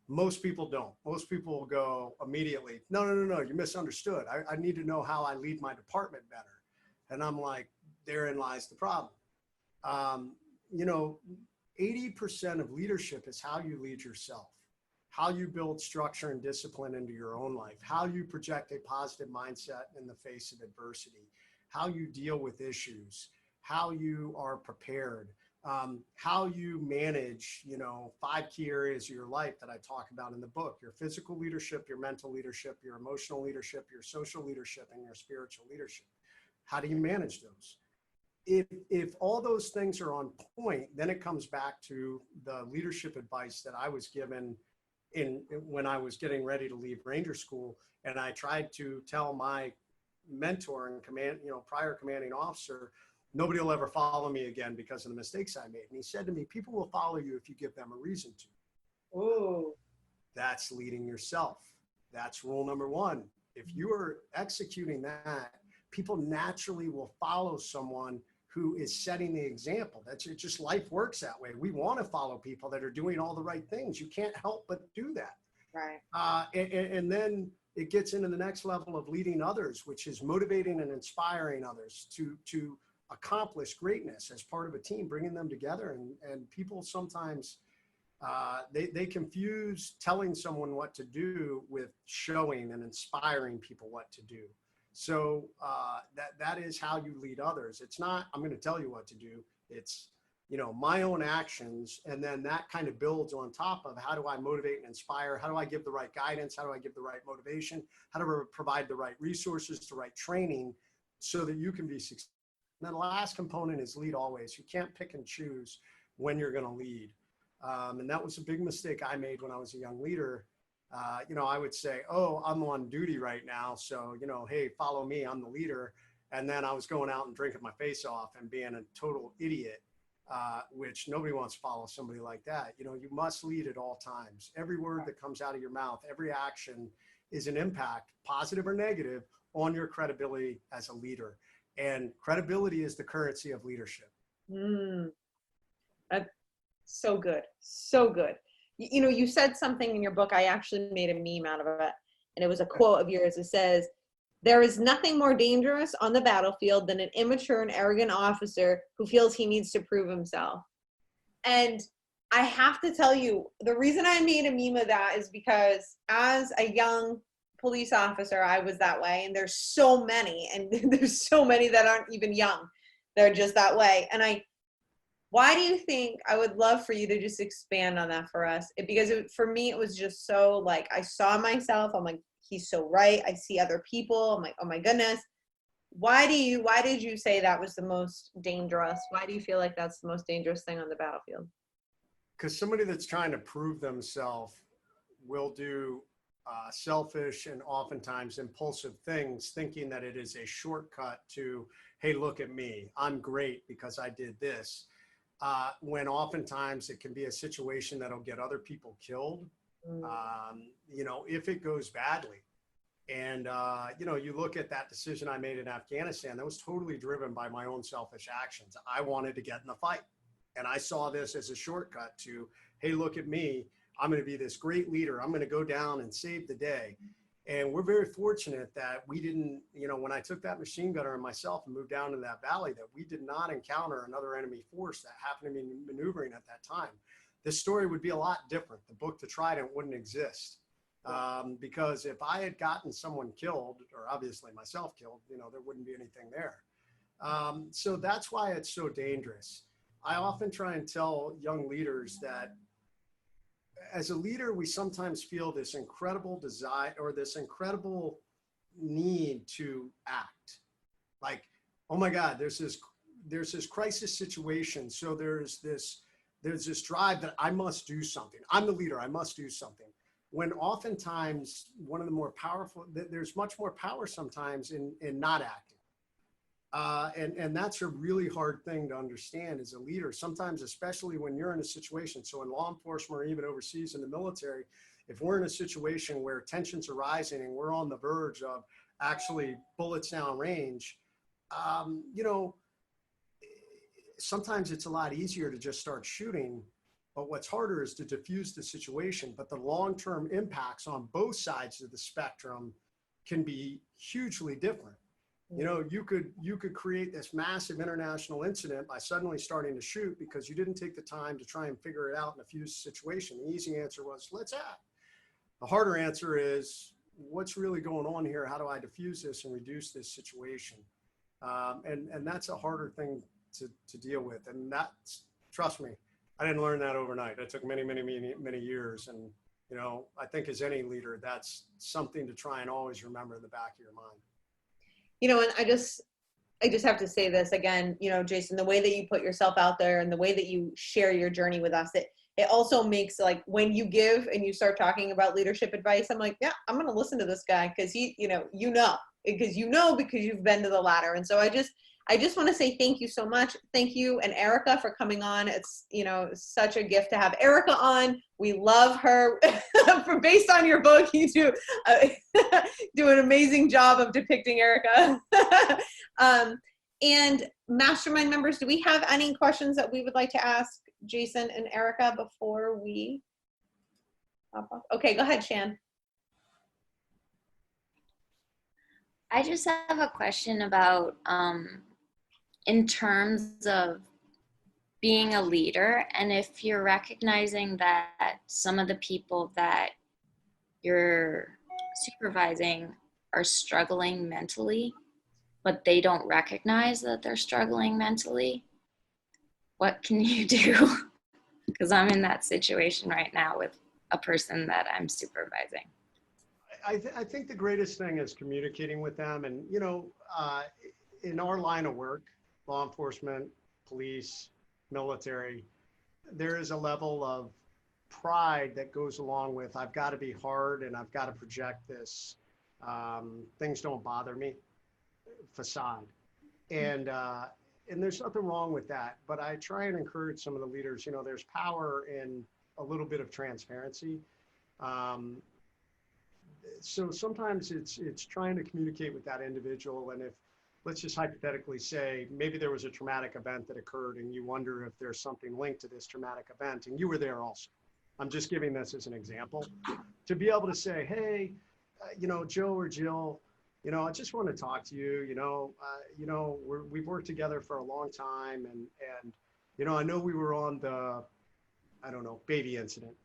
Most people don't. Most people will go immediately, no, you misunderstood. I need to know how I lead my department better. And I'm like, therein lies the problem. 80% of leadership is how you lead yourself, how you build structure and discipline into your own life, how you project a positive mindset in the face of adversity, how you deal with issues, how you are prepared, how you manage, 5 key areas of your life that I talk about in the book: your physical leadership, your mental leadership, your emotional leadership, your social leadership, and your spiritual leadership. How do you manage those? If all those things are on point, then it comes back to the leadership advice that I was given when I was getting ready to leave Ranger School. And I tried to tell my mentor and prior commanding officer, nobody will ever follow me again because of the mistakes I made. And he said to me, people will follow you if you give them a reason to.
Ooh.
That's leading yourself. That's rule number 1. If you are executing that, people naturally will follow someone who is setting the example. That's it. Just life works that way. We want to follow people that are doing all the right things. You can't help but do that.
Right.
And then it gets into the next level of leading others, which is motivating and inspiring others to accomplish greatness as part of a team, bringing them together. And people sometimes, they confuse telling someone what to do with showing and inspiring people what to do. So that is how you lead others. It's not, I'm going to tell you what to do. It's, my own actions. And then that kind of builds on top of, how do I motivate and inspire? How do I give the right guidance? How do I give the right motivation? How do I provide the right resources, the right training, so that you can be successful? And then the last component is lead always. You can't pick and choose when you're going to lead. And that was a big mistake I made when I was a young leader. I would say, oh, I'm on duty right now, so, hey, follow me, I'm the leader. And then I was going out and drinking my face off and being a total idiot, which nobody wants to follow somebody like that. You must lead at all times. Every word that comes out of your mouth, every action is an impact, positive or negative, on your credibility as a leader. And credibility is the currency of leadership.
That's so good. So good. You said something in your book. I actually made a meme out of it. And it was a quote of yours. It says, "There is nothing more dangerous on the battlefield than an immature and arrogant officer who feels he needs to prove himself." And I have to tell you, the reason I made a meme of that is because as a young police officer, I was that way. And there's so many, and there's so many that aren't even young. They're just that way. And why do you think, I would love for you to just expand on that for us? Because for me, it was just so, like, I saw myself. I'm like, he's so right. I see other people. I'm like, oh my goodness. Why did you say that was the most dangerous? Why do you feel like that's the most dangerous thing on the battlefield?
Because somebody that's trying to prove themselves will do selfish and oftentimes impulsive things, thinking that it is a shortcut to, hey, look at me, I'm great because I did this. When oftentimes it can be a situation that'll get other people killed, if it goes badly. And, you look at that decision I made in Afghanistan, that was totally driven by my own selfish actions. I wanted to get in the fight. And I saw this as a shortcut to, hey, look at me, I'm going to be this great leader. I'm going to go down and save the day. And we're very fortunate that we didn't, when I took that machine gunner and myself and moved down to that valley, that we did not encounter another enemy force that happened to be maneuvering at that time. This story would be a lot different. The book, The Trident, wouldn't exist. Because if I had gotten someone killed, or obviously myself killed, there wouldn't be anything there. So that's why it's so dangerous. I often try and tell young leaders that as a leader, we sometimes feel this incredible desire or this incredible need to act. Like, oh my God, there's this crisis situation. So there's this drive that I must do something. I'm the leader, I must do something. When oftentimes one of the more powerful, there's much more power sometimes in not acting. And that's a really hard thing to understand as a leader, sometimes, especially when you're in a situation. So in law enforcement or even overseas in the military, if we're in a situation where tensions are rising and we're on the verge of actually bullets down range, you know, sometimes it's a lot easier to just start shooting, but what's harder is to diffuse the situation. But the long-term impacts on both sides of the spectrum can be hugely different. You know, you could create this massive international incident by suddenly starting to shoot because you didn't take the time to try and figure it out in a fused situation. The easy answer was, let's act. The harder answer is, what's really going on here? How do I diffuse this and reduce this situation? And that's a harder thing to deal with. And that's, trust me, I didn't learn that overnight. It took many, many, many, many years. And, you know, I think as any leader, that's something to try and always remember in the back of your mind.
You know, and I just have to say this again, you know, Jason, the way that you put yourself out there and the way that you share your journey with us, it also makes, like, when you give and you start talking about leadership advice, I'm like, yeah, I'm going to listen to this guy because because you've been to the ladder. And so I just want to say thank you so much. Thank you and Erica for coming on. It's, you know, such a gift to have Erica on. We love her. Based on your book, you do an amazing job of depicting Erica. And mastermind members, do we have any questions that we would like to ask Jason and Erica before we hop off? Okay, go ahead, Shan.
I just have a question about in terms of being a leader, and if you're recognizing that some of the people that you're supervising are struggling mentally, but they don't recognize that they're struggling mentally, what can you do? Because I'm in that situation right now with a person that I'm supervising.
I think the greatest thing is communicating with them. And, you know, in our line of work, law enforcement, police, military, there is a level of pride that goes along with, I've got to be hard and I've got to project this things don't bother me facade. And there's nothing wrong with that, but I try and encourage some of the leaders, you know, there's power in a little bit of transparency. So sometimes it's trying to communicate with that individual. And if, let's just hypothetically say, maybe there was a traumatic event that occurred and you wonder if there's something linked to this traumatic event and you were there also. I'm just giving this as an example. To be able to say, hey, you know, Joe or Jill, you know, I just want to talk to you, we've worked together for a long time. And, you know, I know we were on the, I don't know, baby incident.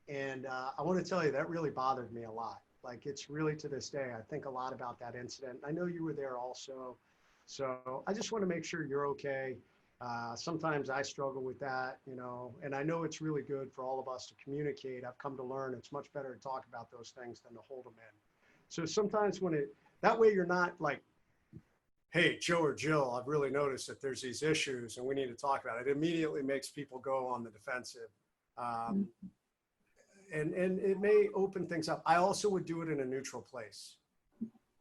And I want to tell you that really bothered me a lot. Like, it's really, to this day, I think a lot about that incident. I know you were there also. So I just want to make sure you're okay. Sometimes I struggle with that, you know, and I know it's really good for all of us to communicate. I've come to learn it's much better to talk about those things than to hold them in. So sometimes that way you're not like, hey, Joe or Jill, I've really noticed that there's these issues and we need to talk about it. It immediately makes people go on the defensive. And it may open things up. I also would do it in a neutral place.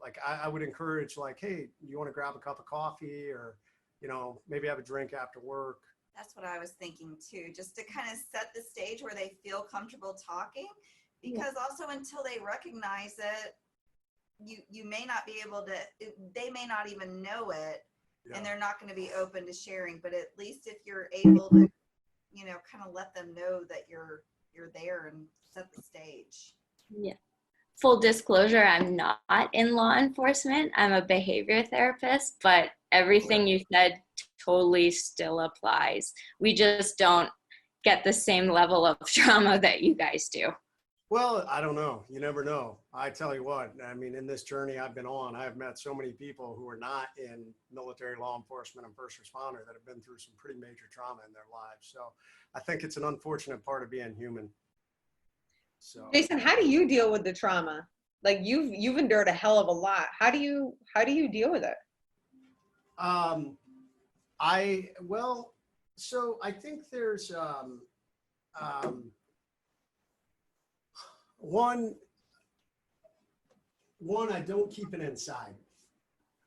Like I would encourage, like, hey, you want to grab a cup of coffee or, you know, maybe have a drink after work.
That's what I was thinking too, just to kind of set the stage where they feel comfortable talking, because also until they recognize it, you may not be able to, they may not even know it, and they're not going to be open to sharing. But at least if you're able to, you know, kind of let them know that you're there and set the stage.
Yeah. Full disclosure, I'm not in law enforcement. I'm a behavior therapist, but everything you said totally still applies. We just don't get the same level of trauma that you guys do.
Well, I don't know. You never know. I tell you what, I mean, in this journey I've been on, I've met so many people who are not in military, law enforcement, and first responder that have been through some pretty major trauma in their lives. So I think it's an unfortunate part of being human. So, Jason,
how do you deal with the trauma? Like you've endured a hell of a lot. How do you deal with it?
So I think there's one, I don't keep it inside.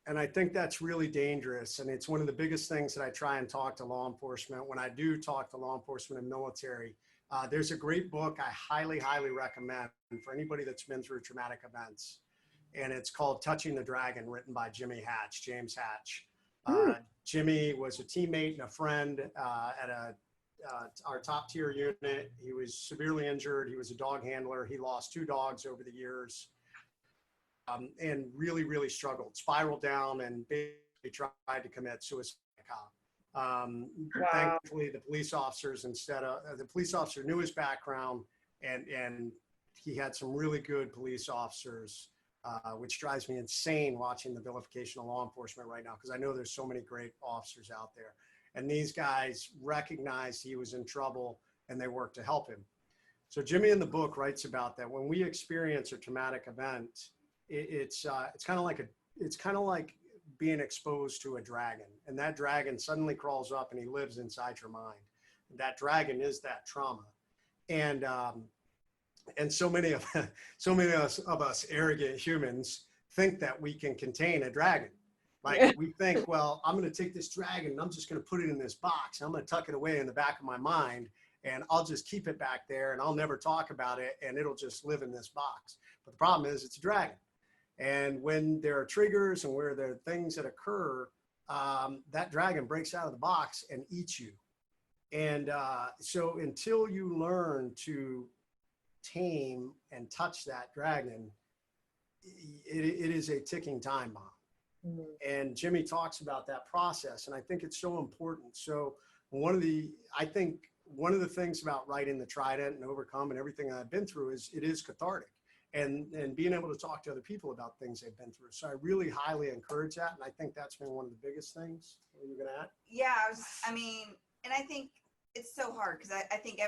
And I think that's really dangerous. And it's one of the biggest things that I try and talk to law enforcement. When I do talk to law enforcement and military, there's a great book I highly, highly recommend for anybody that's been through traumatic events. And it's called Touching the Dragon, written by James Hatch. Jimmy was a teammate and a friend at our top tier unit. He was severely injured. He was a dog handler. He lost 2 dogs over the years. And really, really struggled, spiraled down, and basically tried to commit suicide. Thankfully, the police officers, the police officer knew his background, and he had some really good police officers, which drives me insane watching the vilification of law enforcement right now, because I know there's so many great officers out there. And these guys recognized he was in trouble, and they worked to help him. So Jimmy in the book writes about that. When we experience a traumatic event, it's kind of like being exposed to a dragon, and that dragon suddenly crawls up and he lives inside your mind. That dragon is that trauma, and so many of us arrogant humans think that we can contain a dragon. Like, we think, well, I'm going to take this dragon and I'm just going to put it in this box. I'm going to tuck it away in the back of my mind, and I'll just keep it back there, and I'll never talk about it, and it'll just live in this box. But the problem is, it's a dragon. And when there are triggers and where there are things that occur, that dragon breaks out of the box and eats you. And so until you learn to tame and touch that dragon, it is a ticking time bomb. Mm-hmm. And Jimmy talks about that process, and I think it's so important. So I think one of the things about writing The Trident and Overcome and everything I've been through is it is cathartic. And being able to talk to other people about things they've been through. So I really highly encourage that. And I think that's been one of the biggest things. What are you going to add?
Yeah, and I think it's so hard, because I think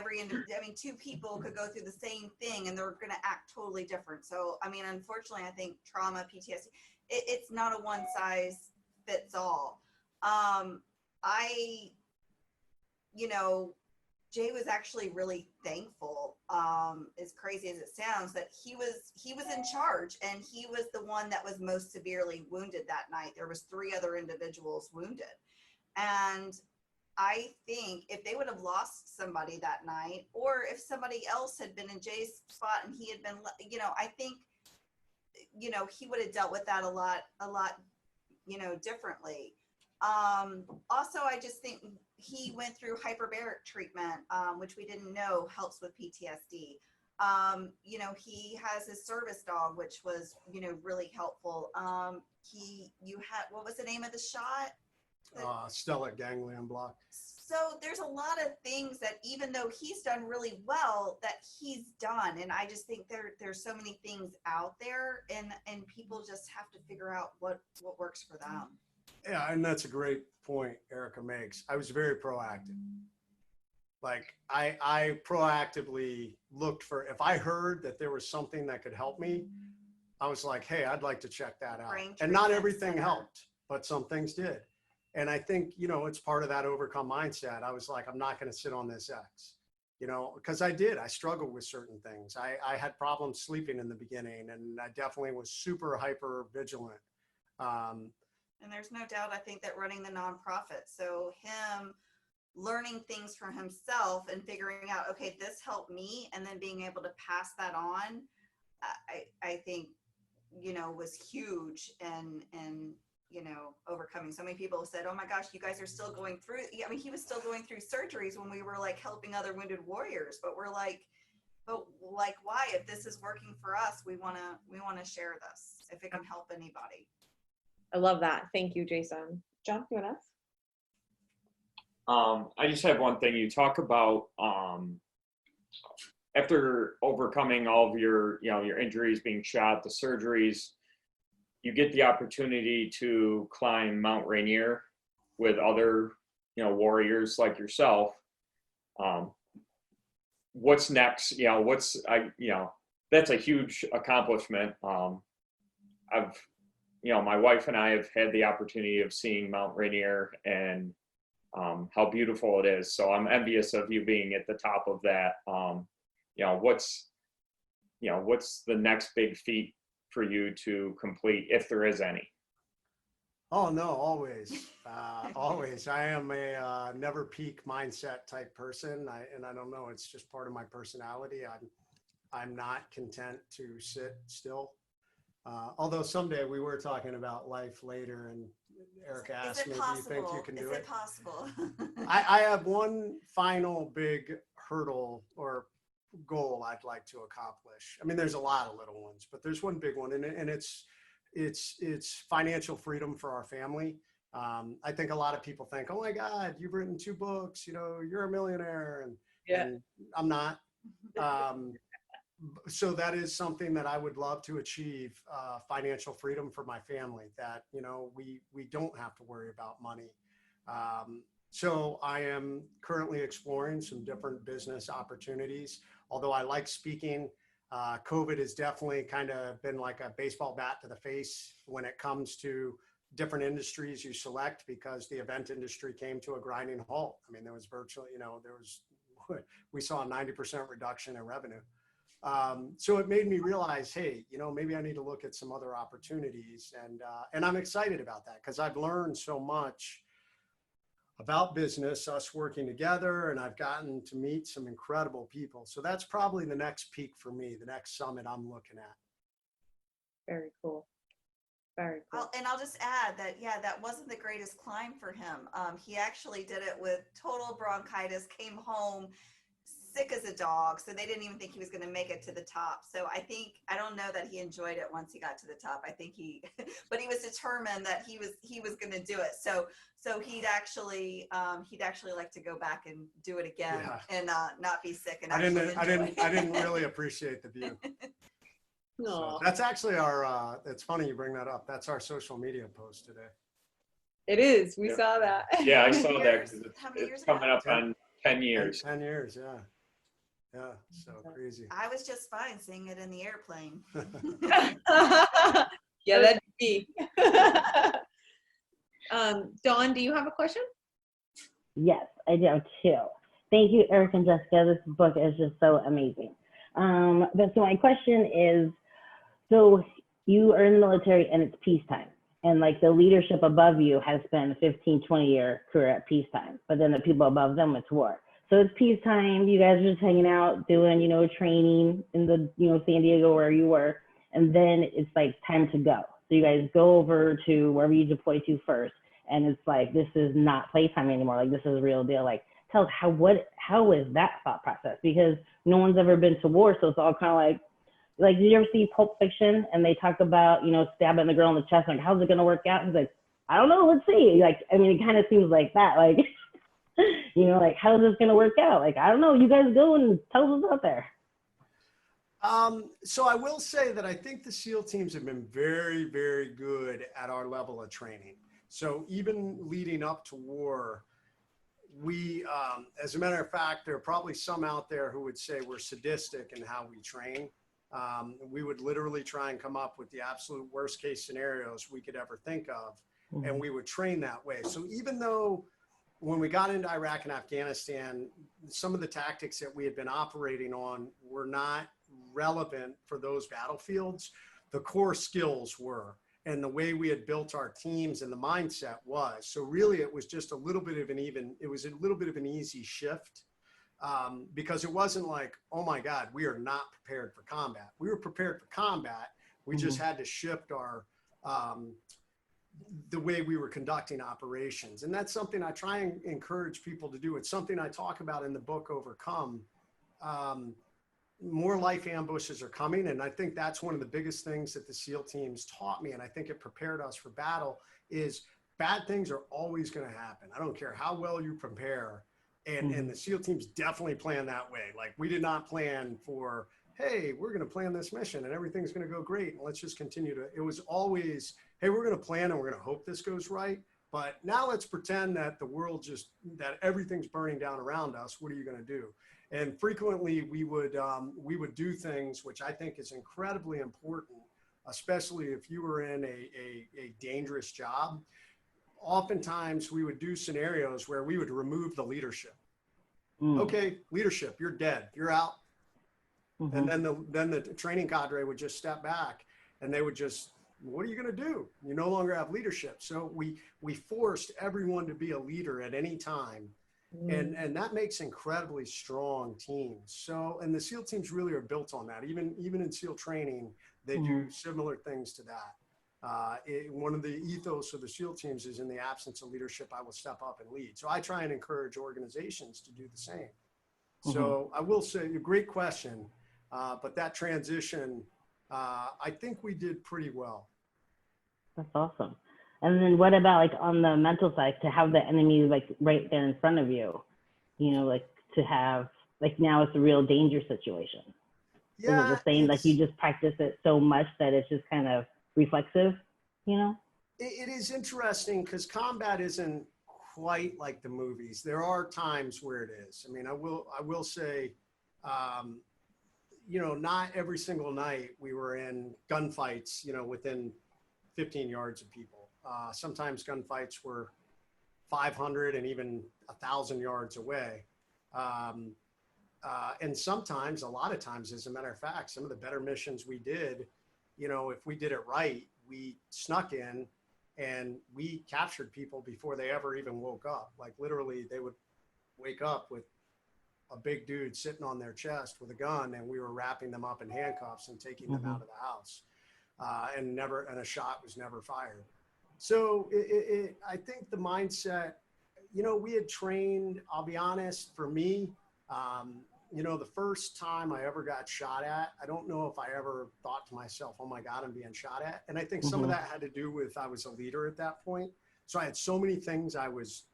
2 people could go through the same thing and they're going to act totally different. So, unfortunately, I think trauma, PTSD, it's not a one size fits all. Jay was actually really thankful, as crazy as it sounds, that he was in charge, and he was the one that was most severely wounded that night. There was 3 other individuals wounded. And I think if they would have lost somebody that night, or if somebody else had been in Jay's spot and he had been, I think, he would have dealt with that a lot, differently. Also, I just think he went through hyperbaric treatment, which we didn't know helps with PTSD. He has his service dog, which was, really helpful. What was the name of the shot?
Stellate ganglion block.
So there's a lot of things that, even though he's done really well, that he's done. And I just think there's so many things out there, and people just have to figure out what works for them.
Yeah, and that's a great point Erica makes. I was very proactive. Like, I proactively looked for, if I heard that there was something that could help me, I was like, hey, I'd like to check that out. And not everything helped, but some things did. And I think, it's part of that overcome mindset. I was like, I'm not going to sit on this X, because I struggled with certain things. I had problems sleeping in the beginning, and I definitely was super hyper vigilant.
And there's no doubt, I think, that running the nonprofit, so him learning things for himself and figuring out, okay, this helped me, and then being able to pass that on, I think, was huge, and overcoming. So many people said, oh my gosh, you guys are still going through. He was still going through surgeries when we were like helping other wounded warriors, but we're like, why? If this is working for us, we want to share this if it can help anybody.
I love that. Thank you, Jason. John, you want to?
I just have one thing. You talk about after overcoming all of your injuries, being shot, the surgeries, you get the opportunity to climb Mount Rainier with other warriors like yourself. What's next? That's a huge accomplishment. My wife and I have had the opportunity of seeing Mount Rainier and how beautiful it is. So I'm envious of you being at the top of that. What's the next big feat for you to complete, if there is any?
Oh no, always, always. I am a never peak mindset type person. I don't know. It's just part of my personality. I'm not content to sit still. Although someday we were talking about life later, and Erica
Is
asked
it
me, "Do you think you
possible?
can
Is
do
it
it?"
possible?
I have one final big hurdle or goal I'd like to accomplish. I mean, there's a lot of little ones, but there's one big one, and it's financial freedom for our family. I think a lot of people think, "Oh my God, you've written 2 books, you know, you're a millionaire," and I'm not. Um, so that is something that I would love to achieve, financial freedom for my family, that, you know, we don't have to worry about money. So I am currently exploring some different business opportunities. Although I like speaking, COVID has definitely kind of been like a baseball bat to the face when it comes to different industries you select, because the event industry came to a grinding halt. I mean, there was virtually, you know, we saw a 90% reduction in revenue. So it made me realize, hey, you know, maybe I need to look at some other opportunities, and I'm excited about that because I've learned so much about business, us working together, and I've gotten to meet some incredible people. So that's probably the next peak for me, the next summit I'm looking at.
Very cool. Very cool.
I'll just add that, yeah, that wasn't the greatest climb for him. He actually did it with total bronchitis, came home sick as a dog, so they didn't even think he was going to make it to the top. So I don't know that he enjoyed it once he got to the top. I think but he was determined that he was going to do it. So he'd actually like to go back and do it again, yeah, and not be sick and actually
I didn't really appreciate the view. So that's actually our, it's funny you bring that up. That's our social media post today.
It is. We saw that.
Yeah, I saw that because
it's
it's coming up on 10 years.
10 years, yeah. Yeah, so crazy.
I was just fine seeing it in the airplane.
Yeah, that'd be. Dawn, do you have a question?
Yes, I do too. Thank you, Eric and Jessica. This book is just so amazing. But so my question is, so you are in the military and it's peacetime, and like the leadership above you has spent 15, 20-year career at peacetime, but then the people above them, it's war. So it's peacetime, you guys are just hanging out, doing, you know, training in the, you know, San Diego where you were, and then it's like time to go. So you guys go over to wherever you deploy to first, and it's like, this is not playtime anymore, like this is a real deal. Like, tell us how is that thought process? Because no one's ever been to war, so it's all kind of like, did you ever see Pulp Fiction and they talk about, you know, stabbing the girl in the chest, like, how's it gonna work out? He's like, I don't know, let's see. Like, I mean, it kind of seems like that, like, you know, like, how's this gonna work out? Like, I don't know, you guys go and tell us out there.
So I will say that I think the SEAL teams have been very, very good at our level of training. So even leading up to war, we, as a matter of fact, there are probably some out there who would say we're sadistic in how we train. We would literally try and come up with the absolute worst case scenarios we could ever think of, and we would train that way. So even though when we got into Iraq and Afghanistan, some of the tactics that we had been operating on were not relevant for those battlefields, the core skills were, and the way we had built our teams and the mindset was. So really it was just a little bit of an easy shift. Because it wasn't like, oh my God, we are not prepared for combat. We were prepared for combat. We just had to shift our, the way we were conducting operations. And that's something I try and encourage people to do. It's something I talk about in the book, Overcome. More life ambushes are coming. And I think that's one of the biggest things that the SEAL teams taught me. And I think it prepared us for battle is bad things are always going to happen. I don't care how well you prepare. And the SEAL teams definitely plan that way. Like, we did not plan for, hey, we're going to plan this mission and everything's going to go great, and let's just continue to, it was always, hey, we're going to plan and we're going to hope this goes right. But now let's pretend that the world that everything's burning down around us. What are you going to do? And frequently we would do things, which I think is incredibly important, especially if you were in a dangerous job. Oftentimes we would do scenarios where we would remove the leadership. Okay, leadership, you're dead, you're out. And then the training cadre would just step back and they would just what are you going to do? You no longer have leadership. So we forced everyone to be a leader at any time. And that makes incredibly strong teams. So, and the SEAL teams really are built on that. Even in SEAL training, they do similar things to that. One of the ethos of the SEAL teams is, in the absence of leadership, I will step up and lead. So I try and encourage organizations to do the same. So I will say, a great question, but that transition, I think we did pretty well.
That's awesome. And then what about like on the mental side, to have the enemy like right there in front of you, you know, like to have, like now it's a real danger situation.
Yeah,
Is it the same, like you just practice it so much that it's just kind of reflexive, you know?
It is interesting because combat isn't quite like the movies. There are times where it is. I mean, I will say, you know, not every single night we were in gunfights, you know, within 15 yards of people. Sometimes gunfights were 500 and even 1,000 yards away. And sometimes, a lot of times, as a matter of fact, some of the better missions we did, you know, if we did it right, we snuck in and we captured people before they ever even woke up. Like literally they would wake up with a big dude sitting on their chest with a gun, and we were wrapping them up in handcuffs and taking them out of the house. And a shot was never fired. So I think the mindset, you know, we had trained, I'll be honest, for me, you know, the first time I ever got shot at, I don't know if I ever thought to myself, oh my God, I'm being shot at. And I think some of that had to do with, I was a leader at that point. So I had so many things I was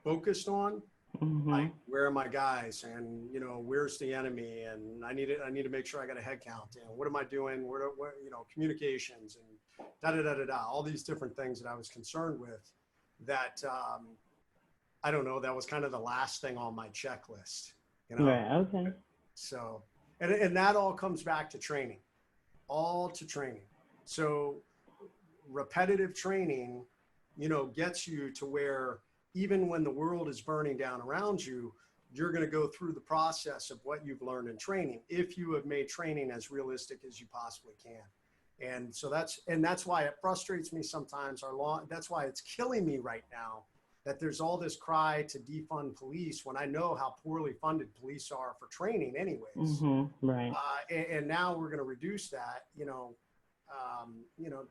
focused on. Like, where are my guys? And, you know, where's the enemy? And I need to make sure I got a head count. And what am I doing? Where, you know, communications and all these different things that I was concerned with that, I don't know, that was kind of the last thing on my checklist, you know?
Right, okay.
So, and that all comes back to training, So repetitive training, you know, gets you to where even when the world is burning down around you, you're going to go through the process of what you've learned in training, if you have made training as realistic as you possibly can. And so that's why it frustrates me sometimes. That's why it's killing me right now, that there's all this cry to defund police when I know how poorly funded police are for training anyways.
Right.
And now we're going to reduce that, you know,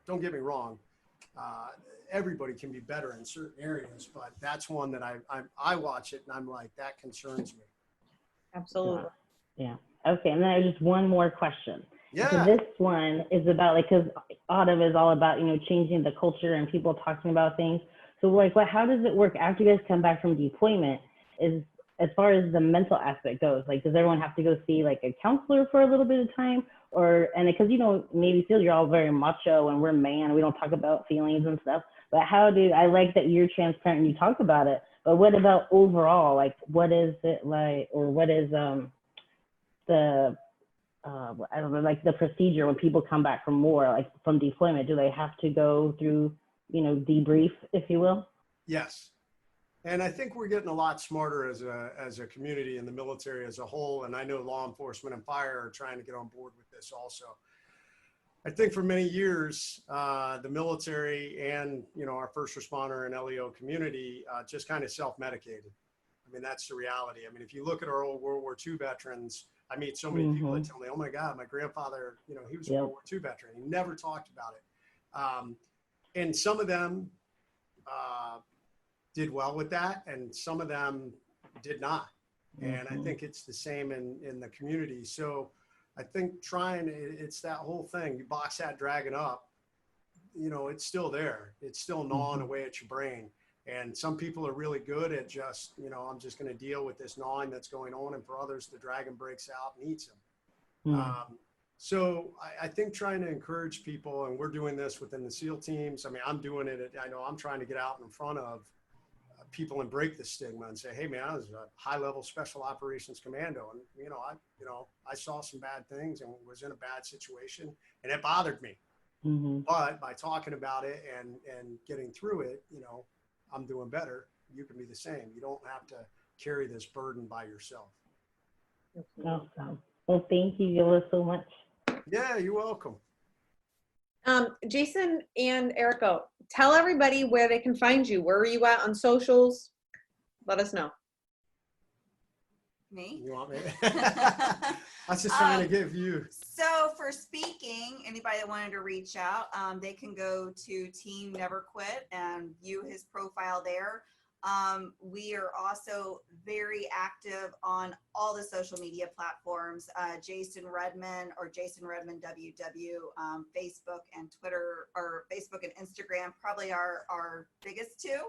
don't get me wrong. Everybody can be better in certain areas, but that's one that I watch it and I'm like, that concerns me.
Absolutely.
Yeah. Okay. And then I just one more question.
Yeah.
So this one is about, like, because Autumn is all about, you know, changing the culture and people talking about things. So like, how does it work after you guys come back from deployment? Is as far as the mental aspect goes, like, does everyone have to go see like a counselor for a little bit of time? And because, you know, Navy SEALs, you're all very macho and we're man, we don't talk about feelings and stuff. But I like that you're transparent and you talk about it. But what about overall? Like, what is it like, or what is I don't know, like the procedure when people come back from war, like from deployment? Do they have to go through, you know, debrief, if you will?
Yes. And I think we're getting a lot smarter as a community in the military as a whole. And I know law enforcement and fire are trying to get on board with this also. I think for many years, the military and, you know, our first responder and LEO community just kind of self-medicated. I mean, that's the reality. I mean, if you look at our old World War II veterans, I meet so many people that tell me, oh my God, my grandfather, you know, he was a World War II veteran. He never talked about it. And some of them did well with that, and some of them did not. And I think it's the same in the community. So I think it's that whole thing. You box that dragon up, you know, it's still there. It's still gnawing away at your brain. And some people are really good at just, you know, I'm just going to deal with this gnawing that's going on. And for others, the dragon breaks out and eats them. So I think trying to encourage people, and we're doing this within the SEAL teams. I mean, I'm doing it. I know I'm trying to get out in front of people and break the stigma and say, hey man, I was a high-level special operations commando. And, I saw some bad things and was in a bad situation and it bothered me. But by talking about it and getting through it, you know, I'm doing better. You can be the same. You don't have to carry this burden by yourself.
Awesome. Well, thank you, Yola, so much.
Yeah, you're welcome.
Jason and Erica, tell everybody where they can find you. Where are you at on socials? Let us know.
Me?
You want me? I was just trying to give you.
So for speaking, anybody that wanted to reach out, they can go to Team Never Quit and view his profile there. We are also very active on all the social media platforms. Jason Redman or Jason Redman WW, Facebook and Twitter, or Facebook and Instagram, probably our biggest two.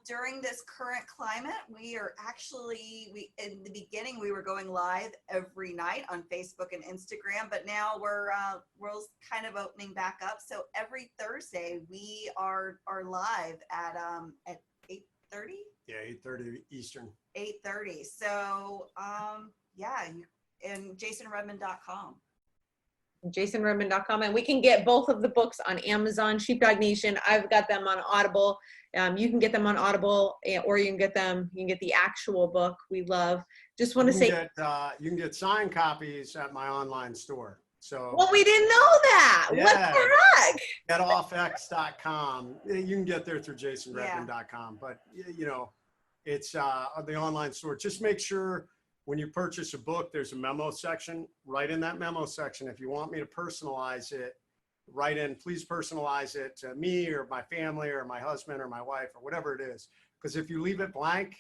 During this current climate, we are actually, in the beginning, we were going live every night on Facebook and Instagram, but now we're kind of opening back up. So every Thursday we are live at 8:30?
Yeah, 8:30 Eastern.
8:30. So, yeah, and jasonredman.com.
jasonredman.com, and we can get both of the books on Amazon. Sheepdog Nation, I've got them on Audible. You can get them on Audible, or you can get the actual book. We love. Just want to say,
you can get signed copies at my online store. So,
well, we didn't know that.
Yeah.
What the heck?
getoffx.com. You can get there through jasonredman.com, but you know, it's the online store. Just make sure when you purchase a book, there's a memo section. Right in that memo section, if you want me to personalize it, write in, please personalize it to me or my family or my husband or my wife or whatever it is. Because if you leave it blank,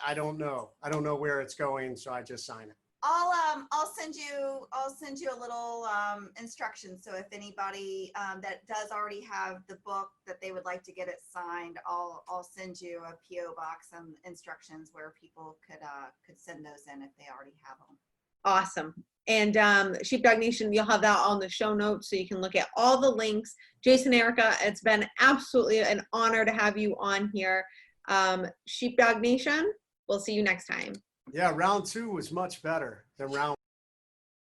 I don't know. I don't know where it's going, so I just sign it.
I'll send you a little instruction. So if anybody that does already have the book that they would like to get it signed, I'll send you a PO box and instructions where people could send those in if they already have them.
Awesome. And Sheepdog Nation, you'll have that on the show notes so you can look at all the links. Jason, Erica, it's been absolutely an honor to have you on here. Sheepdog Nation, we'll see you next time.
Yeah, round 2 was much better than round